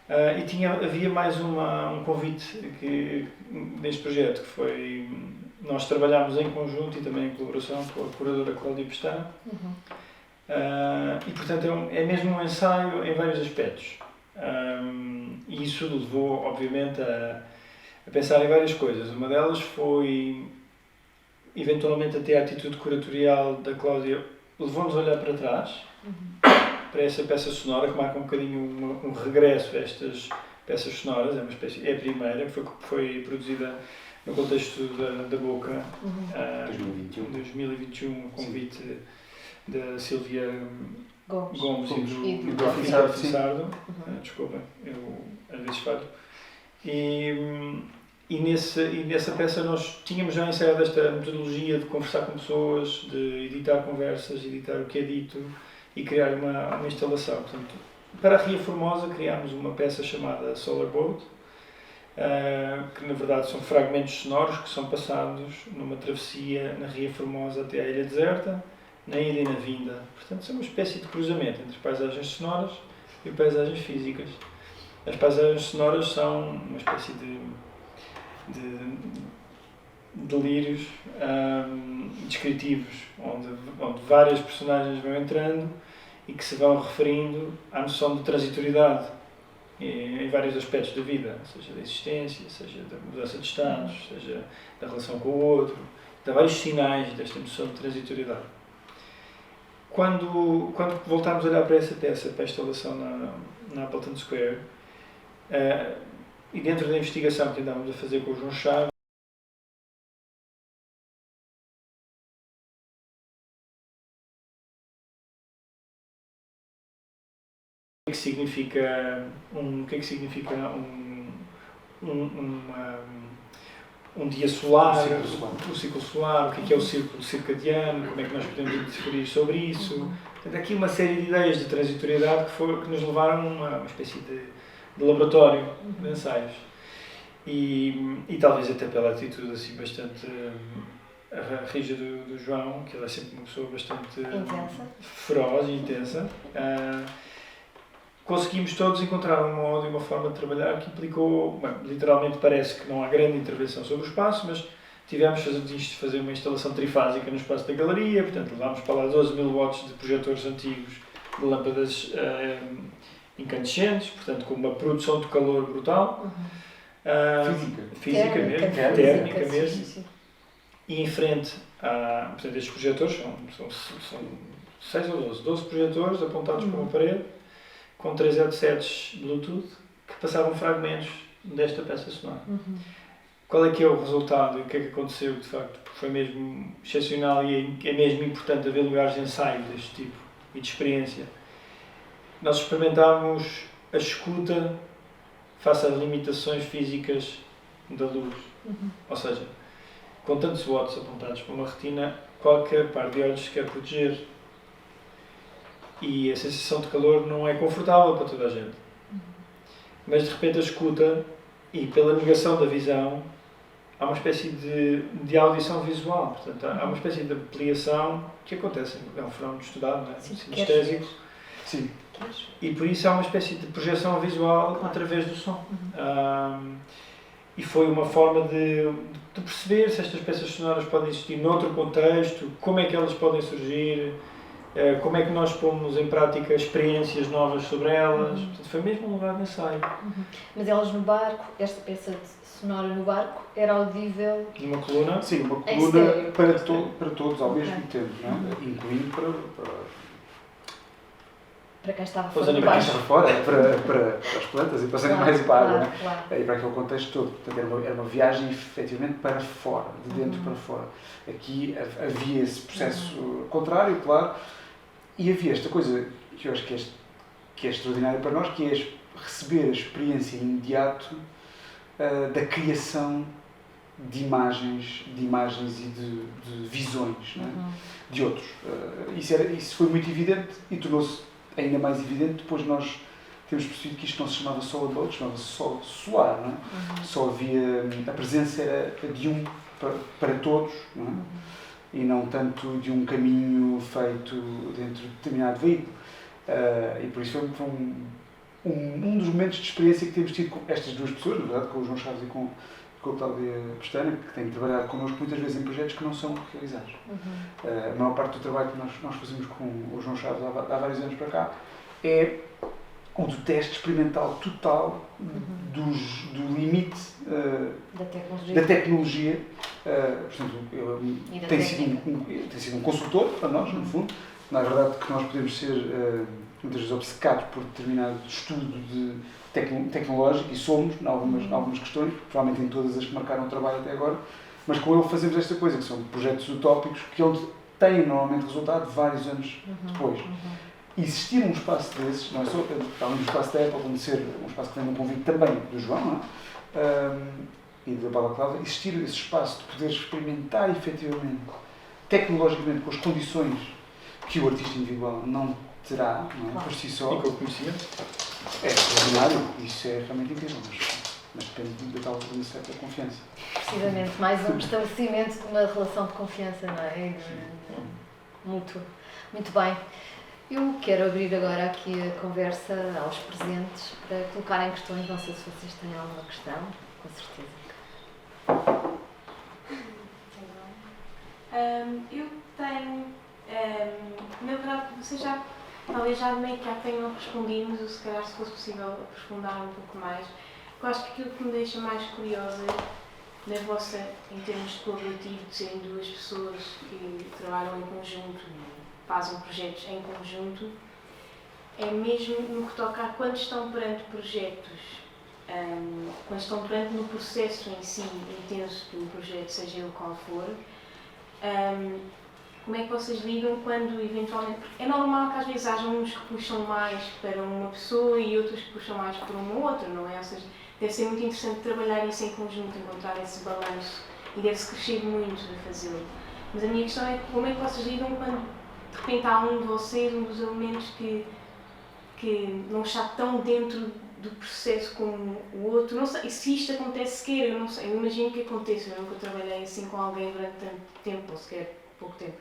E havia mais um convite neste projeto, que foi, nós trabalhámos em conjunto e também em colaboração com a curadora Cláudia Pestana, e portanto é mesmo um ensaio em vários aspectos, e isso levou obviamente a pensar em várias coisas. Uma delas foi, eventualmente até a atitude curatorial da Cláudia levou-nos a olhar para trás, para essa peça sonora que marca um bocadinho um regresso a estas peças sonoras. É a primeira, que foi produzida no contexto da Boca, 2021, um convite da Silvia Gomes e do Ricardo Fissardo. Desculpa, eu às vezes falho. E nessa peça nós tínhamos já ensaiado esta metodologia de conversar com pessoas, de editar conversas, editar o que é dito e criar uma instalação. Portanto, para a Ria Formosa criámos uma peça chamada Solar Boat, que na verdade são fragmentos sonoros que são passados numa travessia na Ria Formosa até à Ilha Deserta, na ida e na vinda. Portanto, são uma espécie de cruzamento entre paisagens sonoras e paisagens físicas. As paisagens sonoras são uma espécie de delírios descritivos, onde várias personagens vão entrando e que se vão referindo à noção de transitoriedade em vários aspectos da vida, seja da existência, seja da mudança de estados, seja da relação com o outro. Há vários sinais desta noção de transitoriedade. Quando voltámos a olhar para essa peça, para a instalação na Appleton Square, e dentro da investigação que andávamos a fazer com o João Chaves, o que significa um dia solar, o ciclo solar, o que é o círculo circadiano, como é que nós podemos interferir sobre isso. Portanto, aqui uma série de ideias de transitoriedade que nos levaram a uma espécie de laboratório de ensaios. E talvez até pela atitude assim bastante rígida do João, que ele é sempre uma pessoa bastante feroz e intensa, conseguimos todos encontrar um modo e uma forma de trabalhar que implicou, literalmente parece que não há grande intervenção sobre o espaço, mas tivemos de fazer uma instalação trifásica no espaço da galeria. Portanto, levámos para lá 12.000 watts de projetores antigos, de lâmpadas incandescentes, portanto com uma produção de calor brutal, física mesmo, térmica mesmo. Sim. E em frente portanto, estes projetores são 6 ou 12 projetores apontados para uma parede, com 3 headsets Bluetooth que passavam fragmentos desta peça sonora. qual é que é o resultado e o que é que aconteceu, de facto? Porque foi mesmo excepcional e é mesmo importante haver lugares de ensaio deste tipo e de experiência. Nós experimentámos a escuta face às limitações físicas da luz. Ou seja, com tantos watts apontados para uma retina, qualquer par de olhos se quer proteger. E a sensação de calor não é confortável para toda a gente. Mas de repente a escuta, e pela negação da visão, há uma espécie de audição visual. Portanto, há uma espécie de ampliação que acontece. É um fenómeno estudado, não é? Sinestésico. Sim. E por isso há uma espécie de projeção visual através do som. E foi uma forma de perceber se estas peças sonoras podem existir noutro contexto, como é que elas podem surgir, como é que nós pomos em prática experiências novas sobre elas. Portanto, foi mesmo um lugar de ensaio. Mas elas no barco, esta peça sonora no barco, era audível? Numa coluna? Sim, uma coluna para todos ao mesmo tempo, não é? Incluindo para quem estava para fora do quem barco. estava fora, para as plantas e para os animais e para a água, né? Claro. E para aquele contexto todo. Portanto, era uma viagem efetivamente para fora, de dentro para fora. Aqui havia esse processo contrário, claro, e havia esta coisa que eu acho que é extraordinária para nós, que é receber a experiência imediata da criação de imagens e de visões, não é? De outros. Isso foi muito evidente e tornou-se ainda mais evidente depois nós temos percebido que isto não se chamava só abode, chamava-se só soar, não é? Só havia, a presença era de um para todos, não é? E não tanto de um caminho feito dentro de determinado veículo. E por isso foi um dos momentos de experiência que temos tido com estas duas pessoas, na verdade, com o João Chaves e com a Cláudia Pestana, que têm trabalhado connosco muitas vezes em projetos que não são realizados. A maior parte do trabalho que nós fazemos com o João Chaves há vários anos para cá é o do teste experimental total do limite da tecnologia. Portanto, tem sido um consultor para nós, no fundo. Na verdade, que nós podemos ser muitas vezes obcecados por determinado estudo tecnológico, e somos, em algumas questões, provavelmente em todas as que marcaram o trabalho até agora, mas com ele fazemos esta coisa, que são projetos utópicos, que onde têm normalmente resultado vários anos depois. Existir um espaço desses, não é só além do espaço da Apple, como ser um espaço que vem um convite também do João, não é? E da Paula Cláudia, existir esse espaço de poder experimentar efetivamente, tecnologicamente, com as condições que o artista individual não terá, não é? Por si só. E com o conhecimento? É extraordinário, isso é realmente incrível, mas depende da tal de certa confiança. Precisamente, mais um estabelecimento de uma relação de confiança, não é? Muito bem. Eu quero abrir agora aqui a conversa aos presentes para colocarem questões. Não sei se vocês têm alguma questão, com certeza. Eu tenho, na verdade, vocês talvez já meio que já tenham respondido, mas se calhar se fosse possível aprofundar um pouco mais. Eu acho que aquilo que me deixa mais curiosa na vossa, em termos de colaborativo, de serem duas pessoas que trabalham em conjunto e fazem projetos em conjunto, é mesmo no que toca a quando estão perante projetos, quando estão perante no processo em si intenso do projeto, seja ele qual for, como é que vocês lidam quando eventualmente... Porque é normal que às vezes haja uns que puxam mais para uma pessoa e outros que puxam mais para uma outra, não é? Ou seja, deve ser muito interessante trabalhar isso em conjunto, encontrar esse balanço, e deve-se crescer muito a fazê-lo. Mas a minha questão é como é que vocês lidam quando de repente há um de vocês, um dos elementos que não está tão dentro do processo como o outro. Não sei se isto acontece sequer, eu não sei, eu imagino que aconteça, eu nunca trabalhei assim com alguém durante tanto tempo, ou sequer pouco tempo.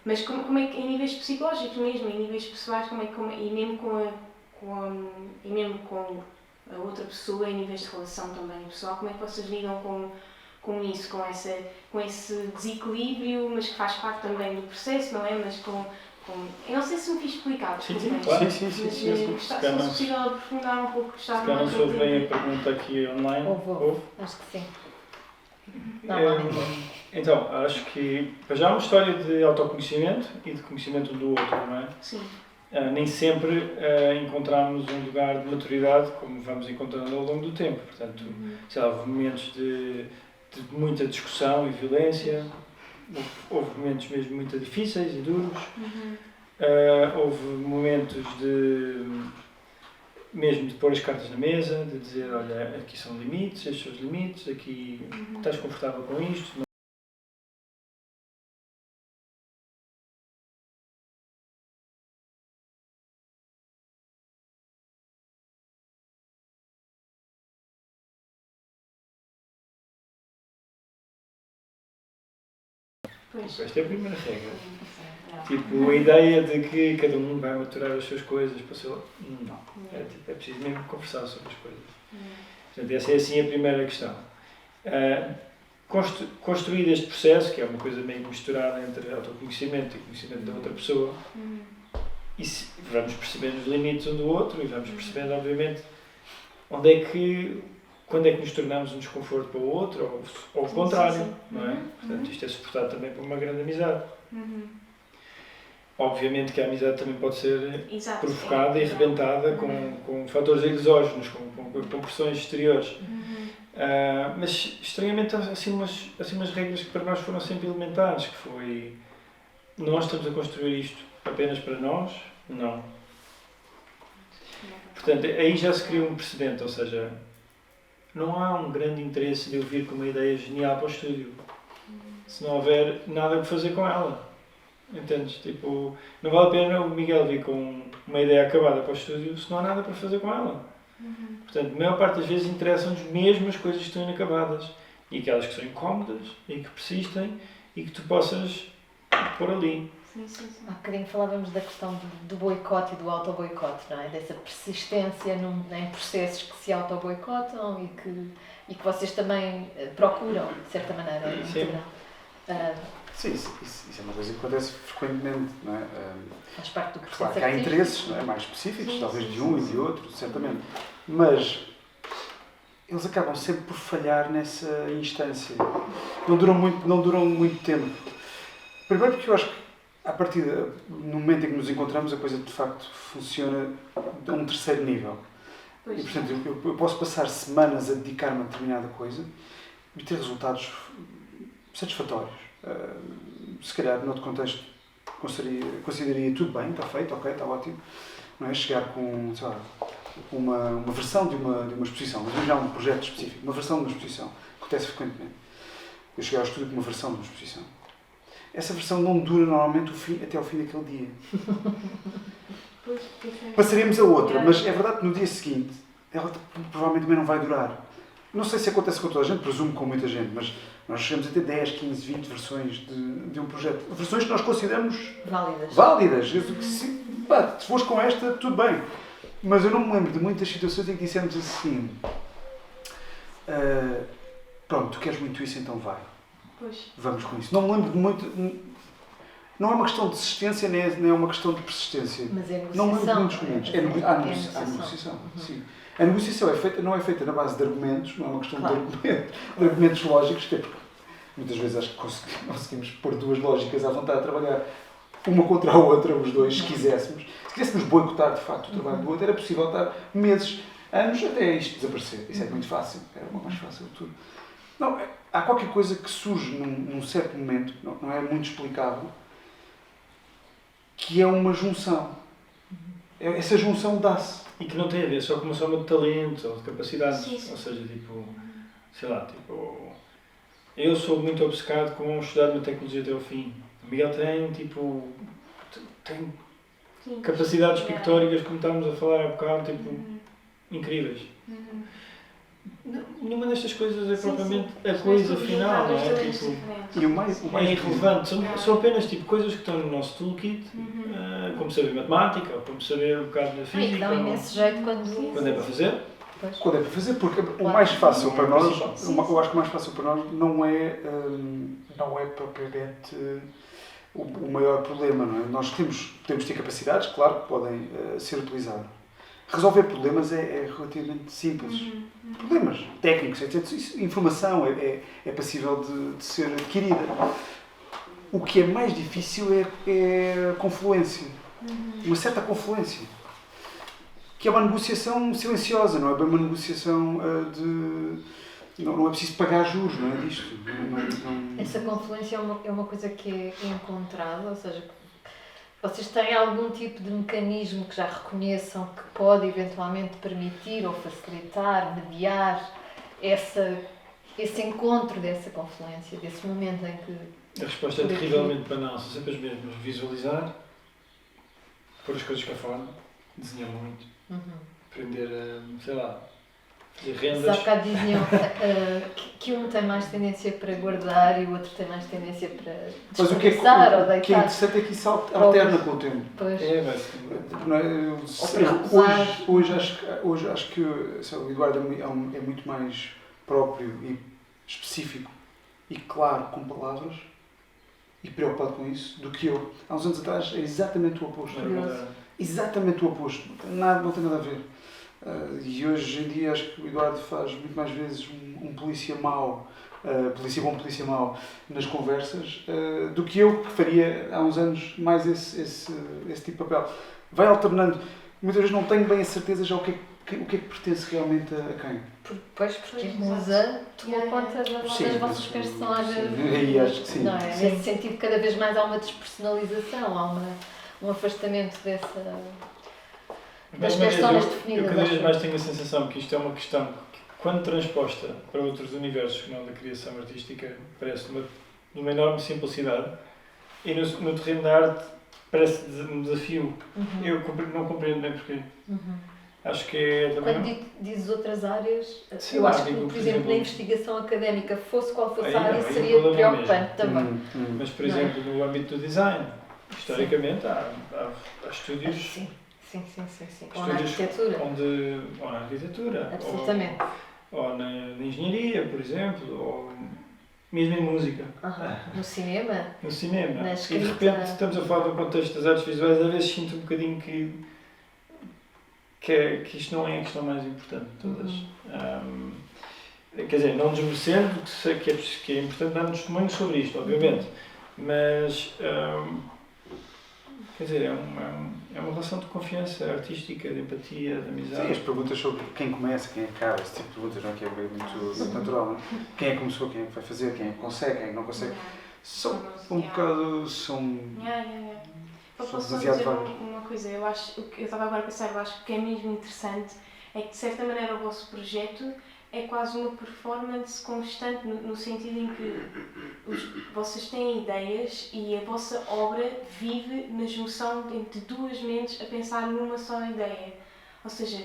Mas como é que, em níveis psicológicos mesmo, em níveis pessoais, e mesmo com a outra pessoa, em níveis de relação também pessoal, como é que vocês lidam com isso, com esse desequilíbrio, mas que faz parte também do processo, não é? Mas eu não sei se me fiz explicar, Sim, desculpem. claro. Sim. Se fosse possível aprofundar um pouco, gostava Se calhar não mais se ouve bem a pergunta aqui online. Houve. Acho que sim. Então, acho que já há uma história de autoconhecimento e de conhecimento do outro, não é? Sim. nem sempre encontramos um lugar de maturidade como vamos encontrando ao longo do tempo. Portanto, sei lá, houve momentos de muita discussão e violência, houve momentos mesmo muito difíceis e duros, houve momentos mesmo de pôr as cartas na mesa, de dizer, olha, aqui são limites, estes são os limites, aqui estás confortável com isto. Esta é a primeira regra. Tipo, a ideia de que cada um vai maturar as suas coisas para o seu... Não. É preciso mesmo conversar sobre as coisas. Portanto, essa é assim a primeira questão. Construído este processo, que é uma coisa meio misturada entre autoconhecimento e conhecimento da outra pessoa, e vamos percebendo os limites um do outro e vamos percebendo, obviamente, quando é que nos tornamos um desconforto para o outro, ou o contrário, não é? Portanto, isto é suportado também por uma grande amizade. Obviamente que a amizade também pode ser provocada e rebentada com fatores exógenos, com pressões exteriores. Mas, estranhamente, há assim umas regras que para nós foram sempre elementares, que foi, nós estamos a construir isto apenas para nós? Não. Portanto, aí já se cria um precedente, ou seja, não há um grande interesse de eu vir com uma ideia genial para o estúdio, se não houver nada a fazer com ela. Entendes? Tipo, não vale a pena o Miguel vir com uma ideia acabada para o estúdio se não há nada para fazer com ela. Portanto, a maior parte das vezes interessam-nos mesmo as coisas que estão inacabadas e aquelas que são incómodas e que persistem e que tu possas pôr ali. Há bocadinho falávamos da questão do boicote e do auto-boicote, não é? Dessa persistência em processos que se auto-boicotam e que vocês também procuram, de certa maneira, integrar. Sim, isso é uma coisa que acontece frequentemente, não é? Faz parte do processo. Claro que há interesses, não é? Mais específicos, talvez de um e de outro, certamente. Mas eles acabam sempre por falhar nessa instância. Não duram muito tempo. Primeiro porque eu acho que, à partida, no momento em que nos encontramos, a coisa de facto funciona a um terceiro nível. E, portanto, eu posso passar semanas a dedicar-me a determinada coisa e ter resultados satisfatórios. Se calhar, noutro contexto, consideraria tudo bem, está feito, ok, está ótimo. Não é? Chegar com, sei lá, uma versão de uma exposição, mas já um projeto específico, uma versão de uma exposição, acontece frequentemente. Eu chegar ao estúdio com uma versão de uma exposição. Essa versão não dura normalmente até ao fim daquele dia. Passaremos a outra, mas é verdade que no dia seguinte ela provavelmente também não vai durar. Não sei se acontece com toda a gente, presumo com muita gente, mas nós chegamos a ter 10, 15, 20 versões de um projeto. Versões que nós consideramos válidas. Se fores com esta, tudo bem. Mas eu não me lembro de muitas situações em que dissemos assim: pronto, tu queres muito isso, então vai. Vamos com isso. Não me lembro de muito. Não é uma questão de desistência, nem é uma questão de persistência. Mas é negociação. Não me lembro de muitos momentos. Há negociação. Sim. A negociação não é feita na base de argumentos, não é uma questão de argumentos lógicos, que é porque muitas vezes acho que conseguimos pôr duas lógicas à vontade de trabalhar uma contra a outra, os dois, se quiséssemos. Se quiséssemos boicotar de facto o trabalho do outro, era possível estar meses, anos, até isto desaparecer. Isso é muito fácil, era o mais fácil de tudo. Não, há qualquer coisa que surge num certo momento, não é muito explicável, que é uma junção. Essa junção dá-se. E que não tem a ver só com uma soma de talentos ou de capacidades. Ou seja, tipo, sei lá, tipo, eu sou muito obcecado com estudar uma tecnologia até ao fim. O Miguel tem capacidades pictóricas, como estávamos a falar há bocado, tipo, incríveis. Nenhuma destas coisas é propriamente a coisa final, não é? Tipo, e o mais é irrelevante. São apenas tipo, coisas que estão no nosso toolkit, como saber matemática, ou como saber um bocado de física. E dá imenso jeito quando é para fazer. Quando é para fazer, porque o mais fácil para nós, eu acho que o mais fácil para nós não é propriamente o maior problema, não é? Nós podemos ter capacidades, claro, que podem ser utilizadas. Resolver problemas é relativamente simples. Problemas técnicos, etc. Informação é passível de ser adquirida. O que é mais difícil é a confluência. uma certa confluência. Que é uma negociação silenciosa, não é bem uma negociação não é preciso pagar juros, não é disto. Essa confluência é uma coisa que é encontrada, ou seja, vocês têm algum tipo de mecanismo que já reconheçam que pode eventualmente permitir ou facilitar, mediar esse encontro dessa confluência, desse momento em que... A resposta é terrivelmente banal, são sempre as mesmas. Visualizar, pôr as coisas cá fora, desenhar muito, aprender a, sei lá, fazer rendas. Só que diziam que um tem mais tendência para guardar e o outro tem mais tendência para desperdiçar ou deitar. O que é interessante é que isso alterna com o tempo. Pois. Hoje acho que o Eduardo é muito mais próprio e específico e claro com palavras e preocupado com isso do que eu. Há uns anos atrás era exatamente o oposto. Exatamente o oposto. Não tem nada a ver. E hoje em dia acho que o Eduardo faz muito mais vezes um polícia mau, polícia bom, polícia mau nas conversas, do que eu que faria há uns anos mais esse tipo de papel. Vai alternando. Muitas vezes não tenho bem a certeza já o que é que pertence realmente a quem. Porque a musa tomou conta das vossas personagens. Aí acho que sim. Não é? Nesse sentido, cada vez mais há uma despersonalização, há um afastamento das personas definidas. Eu cada vez mais tenho a sensação que isto é uma questão que, quando transposta para outros universos que não da criação artística, parece de uma enorme simplicidade, e no terreno da arte parece um desafio. Eu não compreendo bem porquê. Acho que é também... Quando dizes outras áreas, sim, eu acho que, por exemplo, na investigação académica, fosse qual fosse a área, seria preocupante também. Mas, por exemplo, no âmbito do design, historicamente, há estúdios... Sim. Ou na arquitetura. Ou na arquitetura. Absolutamente. Ou na engenharia, por exemplo, ou mesmo em música. No cinema. No cinema. Na E de repente estamos a falar do contexto das artes visuais, às vezes sinto um bocadinho que isto não é a questão mais importante de todas. Quer dizer, não desmerecendo que é importante dar um testemunho sobre isto, obviamente, mas quer dizer, é uma relação de confiança artística, de empatia, de amizade. Sim, as perguntas sobre quem começa, quem acaba, esse tipo de perguntas, não é? Que é muito natural, não é? Quem é que começou, quem é que vai fazer, quem é que consegue, quem é que não consegue. São um bocado... Posso só dizer uma coisa, eu estava agora a pensar, eu acho que o que é mesmo interessante é que, de certa maneira, o vosso projeto é quase uma performance constante, no sentido em que vocês têm ideias e a vossa obra vive na junção entre duas mentes a pensar numa só ideia. Ou seja,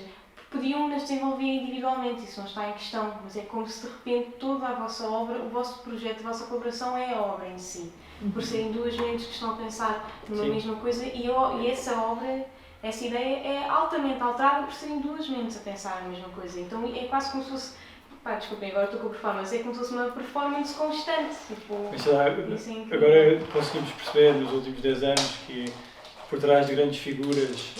podiam-nas desenvolver individualmente, isso não está em questão, mas é como se de repente toda a vossa obra, o vosso projeto, a vossa colaboração é a obra em si. Por serem duas mentes que estão a pensar numa mesma coisa e essa obra, essa ideia é altamente alterada por serem duas mentes a pensar a mesma coisa. Então é quase como se fosse, desculpem, agora estou com a performance, é como se fosse uma performance constante. Agora conseguimos perceber nos últimos 10 anos que por trás de grandes figuras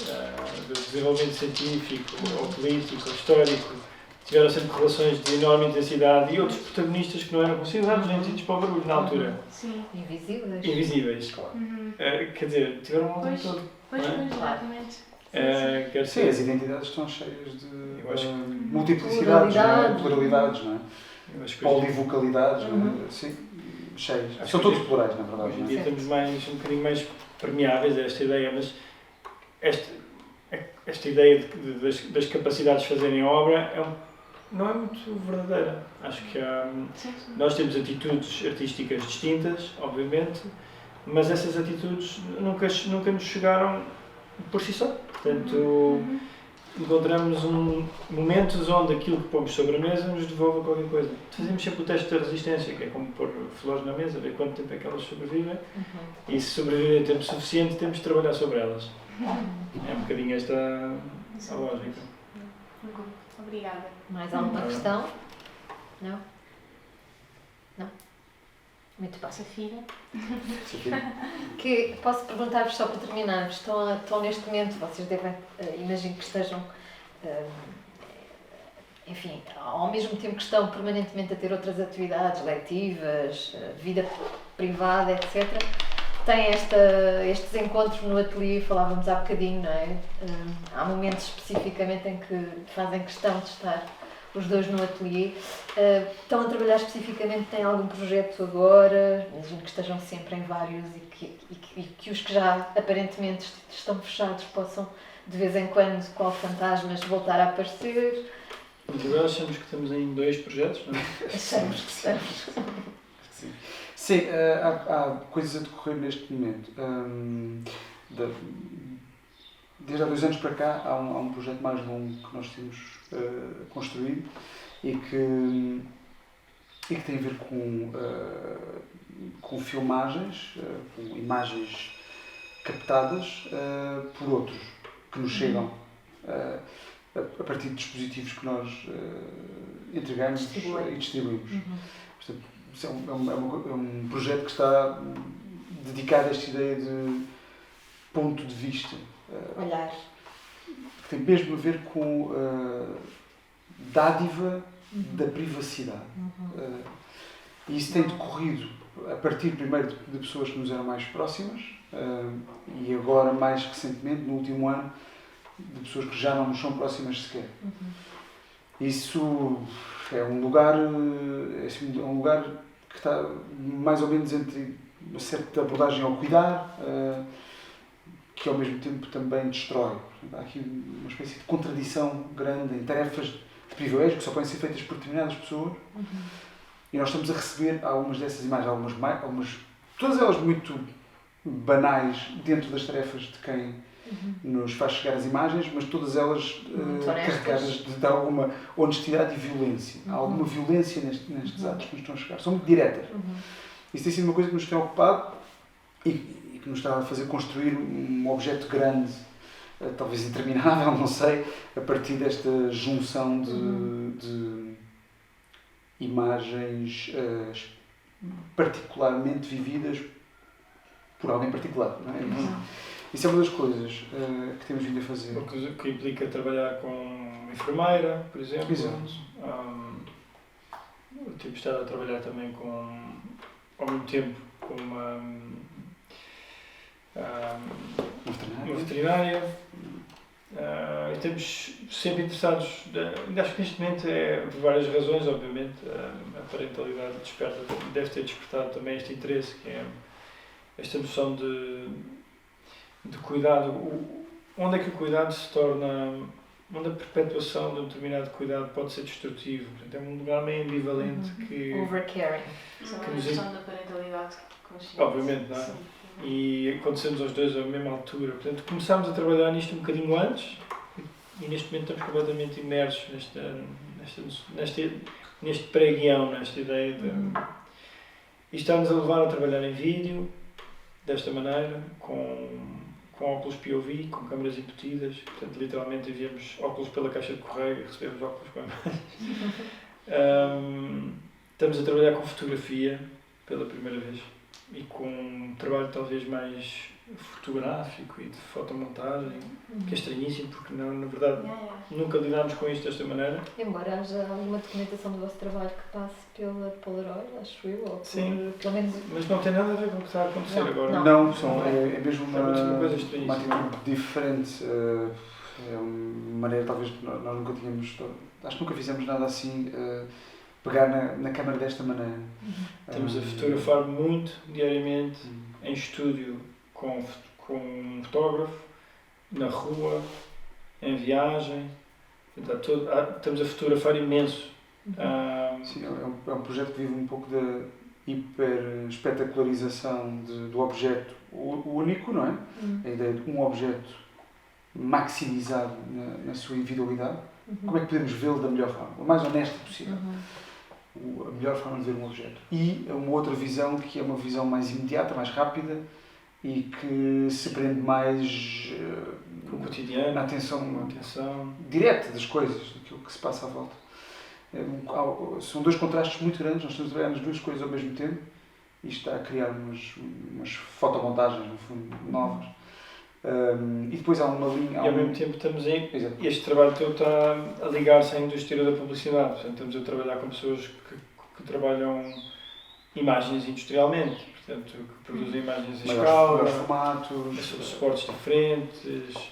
do desenvolvimento científico, ou político, ou histórico, tiveram sempre relações de enorme intensidade e outros protagonistas que não eram considerados nem tidos para o barulho na altura. Sim. Invisíveis, claro. Quer dizer, tiveram um mundo todo. Pois, exatamente. Sim, as identidades estão cheias de multiplicidades, pluralidades, não é? Polivocalidades, sim, cheias. São todos plurais, na verdade. Hoje em dia estamos um bocadinho mais permeáveis a esta ideia, mas esta ideia das capacidades de fazerem obra não é muito verdadeira. Acho que nós temos atitudes artísticas distintas, obviamente, mas essas atitudes nunca nos chegaram por si só. Portanto, encontramos momentos onde aquilo que pomos sobre a mesa nos devolve qualquer coisa. Fazemos sempre o teste da resistência, que é como pôr flores na mesa, ver quanto tempo é que elas sobrevivem, e se sobreviverem tempo suficiente, temos de trabalhar sobre elas. É um bocadinho esta a lógica. Obrigada. Mais alguma questão? Não? Muito bem. Safira? Que posso perguntar-vos só para terminar, estão neste momento, vocês devem, imagino que estejam, enfim, ao mesmo tempo que estão permanentemente a ter outras atividades letivas, vida privada, etc., tem estes encontros no ateliê, falávamos há bocadinho, não é? Há momentos especificamente em que fazem questão de estar os dois no ateliê. Estão a trabalhar especificamente, têm algum projeto agora? Imagino que estejam sempre em vários e que os que já aparentemente estão fechados possam de vez em quando, qual fantasmas, voltar a aparecer. Mas agora achamos que estamos em 2 projetos, não é? Achamos que estamos. Sim, há coisas a decorrer neste momento. Desde há 2 anos para cá há um projeto mais longo que nós temos construído e que tem a ver com filmagens, com imagens captadas por outros que nos chegam a partir de dispositivos que nós entregamos e distribuímos. Portanto, isso é um projeto que está dedicado a esta ideia de ponto de vista. Olhar. Que tem mesmo a ver com dádiva da privacidade. E isso tem decorrido a partir primeiro de pessoas que nos eram mais próximas e agora mais recentemente, no último ano, de pessoas que já não nos são próximas sequer. Isso é um lugar que está mais ou menos entre uma certa abordagem ao cuidar, que ao mesmo tempo também destrói. Portanto, há aqui uma espécie de contradição grande em tarefas de privilégio que só podem ser feitas por determinadas pessoas. E nós estamos a receber algumas dessas imagens, todas elas muito banais dentro das tarefas de quem nos faz chegar as imagens, mas todas elas carregadas de alguma honestidade e violência. Há alguma violência nestes atos que nos estão a chegar. São muito diretas. Isso tem sido uma coisa que nos tem ocupado e que nos está a fazer construir um objeto grande, talvez interminável, não sei, a partir desta junção de imagens particularmente vividas por alguém particular. Não é? Isso é uma das coisas que temos vindo a fazer. O que implica trabalhar com enfermeira, por exemplo. Exato. Tipo, estar a trabalhar também ao mesmo tempo com uma veterinária. E estamos sempre interessados, acho que neste momento por várias razões, obviamente, a parentalidade deve ter despertado também este interesse, que é esta noção de cuidado, onde é que o cuidado se torna, onde a perpetuação de um determinado cuidado pode ser destrutivo. Portanto, é um lugar meio ambivalente que... Overcaring. Isso é uma questão da parentalidade consciente. Obviamente, não é? Sim. E acontecemos aos dois à mesma altura. Portanto, começámos a trabalhar nisto um bocadinho antes e neste momento estamos completamente imersos neste pré-guião, nesta ideia de... E está-nos a levar a trabalhar em vídeo, desta maneira, com óculos POV, com câmaras embutidas. Portanto, literalmente enviamos óculos pela caixa de correio e recebemos óculos com imagens. Estamos a trabalhar com fotografia pela primeira vez e com um trabalho talvez mais fotográfico e de fotomontagem, que é estranhíssimo porque na verdade nunca lidámos com isto desta maneira. Embora haja alguma documentação do vosso trabalho que passe pela Polaroid, acho eu, ou sim, pelo menos... mas não tem nada a ver com o que está a acontecer agora. Não, é mesmo uma atitude diferente. É uma maneira talvez que nós nunca tínhamos, acho que nunca fizemos nada assim, pegar na câmara desta maneira. Estamos a fotografar muito diariamente em estúdio com um fotógrafo, na rua, em viagem. Portanto, estamos a fotografar imenso. Sim, é um projeto que vive um pouco da hiper-espetacularização do objeto único, não é? A ideia de um objeto maximizado na sua individualidade. Como é que podemos vê-lo da melhor forma? O mais honesta possível. A melhor forma de ver um objeto. E uma outra visão que é uma visão mais imediata, mais rápida e que se prende mais no cotidiano, na atenção direta das coisas, daquilo que se passa à volta. São dois contrastes muito grandes, nós estamos a trabalhar nas duas coisas ao mesmo tempo e está a criar umas fotomontagens, no fundo, novas. E depois há uma linha... E ao mesmo tempo estamos aí, este trabalho todo está a ligar-se à indústria da publicidade, portanto estamos a trabalhar com pessoas que trabalham imagens industrialmente, portanto, que produzem imagens em Maiores escala, formatos. suportes diferentes.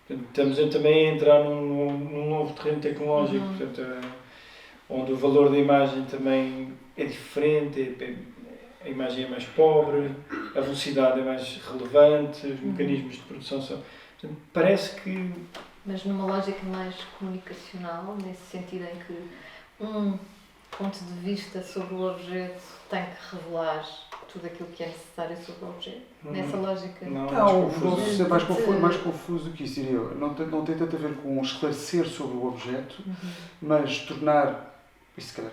Portanto, estamos também a entrar num novo terreno tecnológico, portanto, onde o valor da imagem também é diferente, a imagem é mais pobre, a velocidade é mais relevante, os mecanismos de produção são... Portanto, parece que... Mas numa lógica mais comunicacional, nesse sentido em que um ponto de vista sobre o objeto tem que revelar tudo aquilo que é necessário sobre o objeto. Nessa lógica. Não, é mais confuso do que isso, diria eu. Não tem tanto a ver com esclarecer sobre o objeto, mas tornar, isso se calhar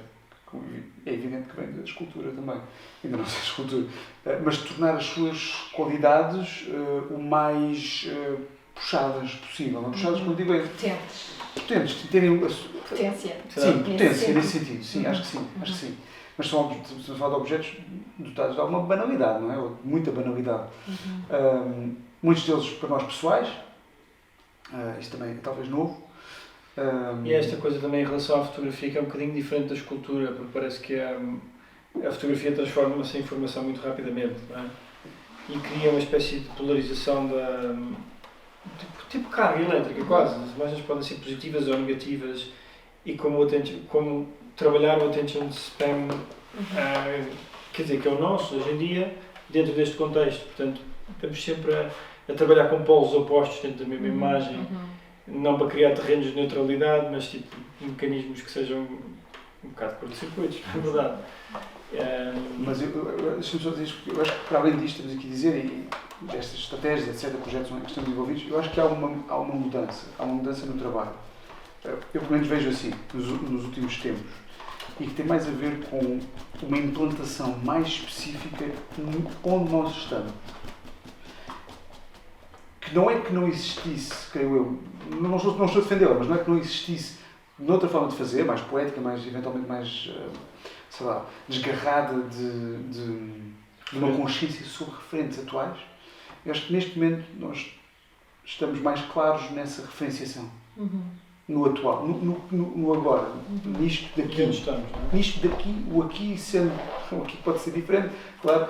é evidente que vem da escultura também, ainda não sei a escultura, mas tornar as suas qualidades o mais puxadas possível. Não puxadas, quando digo, é potentes, terem potência. Sim, potência nesse sentido, sim, acho que sim. Mas estamos a falar de objetos dotados de alguma banalidade, não é? Ou de muita banalidade. Muitos deles para nós pessoais, isso também é talvez novo. E esta coisa também em relação à fotografia, que é um bocadinho diferente da escultura, porque parece que a fotografia transforma-se em informação muito rapidamente, não é? E cria uma espécie de polarização da... Tipo carga elétrica, quase. As imagens podem ser positivas ou negativas, e como trabalhar o attention spam, quer dizer, que é o nosso, hoje em dia, dentro deste contexto. Portanto, estamos sempre a trabalhar com polos opostos dentro da mesma imagem, não para criar terrenos de neutralidade, mas tipo mecanismos que sejam um bocado curto-circuitos, na verdade. Mas deixa-me só dizer isto, porque eu acho que para além disto estamos aqui a dizer, e destas estratégias, etc., projetos em que estamos envolvidos, eu acho que há uma mudança no trabalho. Eu pelo menos vejo assim, nos últimos tempos, e que tem mais a ver com uma implantação mais específica onde nós estamos. Que não é que não existisse, creio eu, não estou a defendê-la, mas não é que não existisse noutra forma de fazer, mais poética, mais, eventualmente mais, sei lá, desgarrada de uma consciência sobre referentes atuais. Eu acho que neste momento nós estamos mais claros nessa referenciação. No atual, no agora, nisto daqui. Estamos, não é? Nisto daqui, o aqui sendo, o aqui pode ser diferente, claro,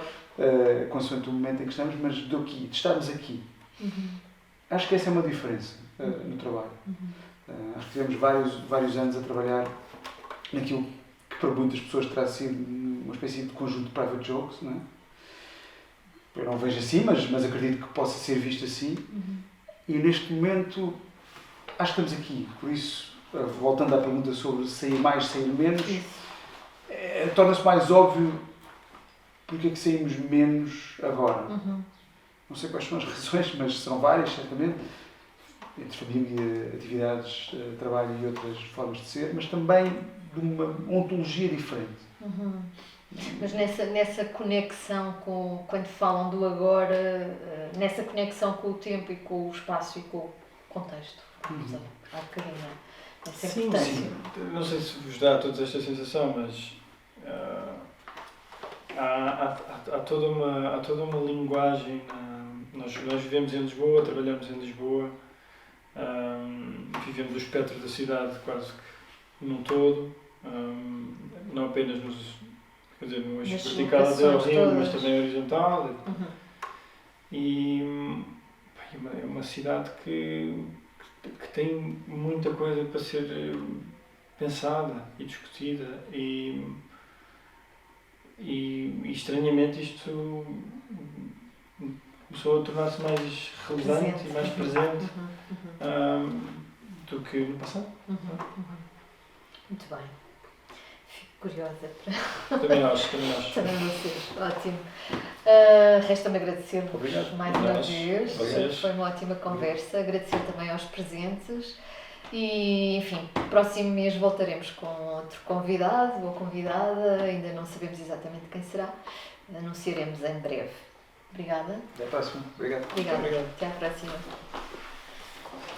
consoante o momento em que estamos, mas do aqui, de estarmos aqui. Acho que essa é uma diferença no trabalho. Acho que tivemos vários anos a trabalhar naquilo que para muitas pessoas terá sido uma espécie de conjunto de private jokes, não é? Eu não vejo assim, mas acredito que possa ser visto assim. E neste momento acho que estamos aqui, por isso, voltando à pergunta sobre sair mais, sair menos, torna-se mais óbvio porque é que saímos menos agora. Não sei quais são as razões, mas são várias, certamente, entre família, atividades, trabalho e outras formas de ser, mas também de uma ontologia diferente. Mas nessa conexão com, quando falam do agora, nessa conexão com o tempo e com o espaço e com o contexto. Há bocadinho, não é? Sim. Não sei se vos dá a todos esta sensação, mas há toda uma linguagem. Nós vivemos em Lisboa, trabalhamos em Lisboa, vivemos o espectro da cidade quase que num todo, não apenas no eixo vertical até ao rio, mas também horizontal. E é uma cidade que tem muita coisa para ser pensada e discutida e estranhamente isto começou a tornar-se mais relevante e mais presente do que no passado. Muito bem. Fico curiosa para... Também acho. Também vocês. Ótimo. Resta-me agradecer-vos mais uma vez. Foi uma ótima conversa. Agradecer também aos presentes. E, enfim, próximo mês voltaremos com outro convidado ou convidada. Ainda não sabemos exatamente quem será. Anunciaremos em breve. Obrigada. Até a próxima. Obrigado. Obrigada. Até à próxima.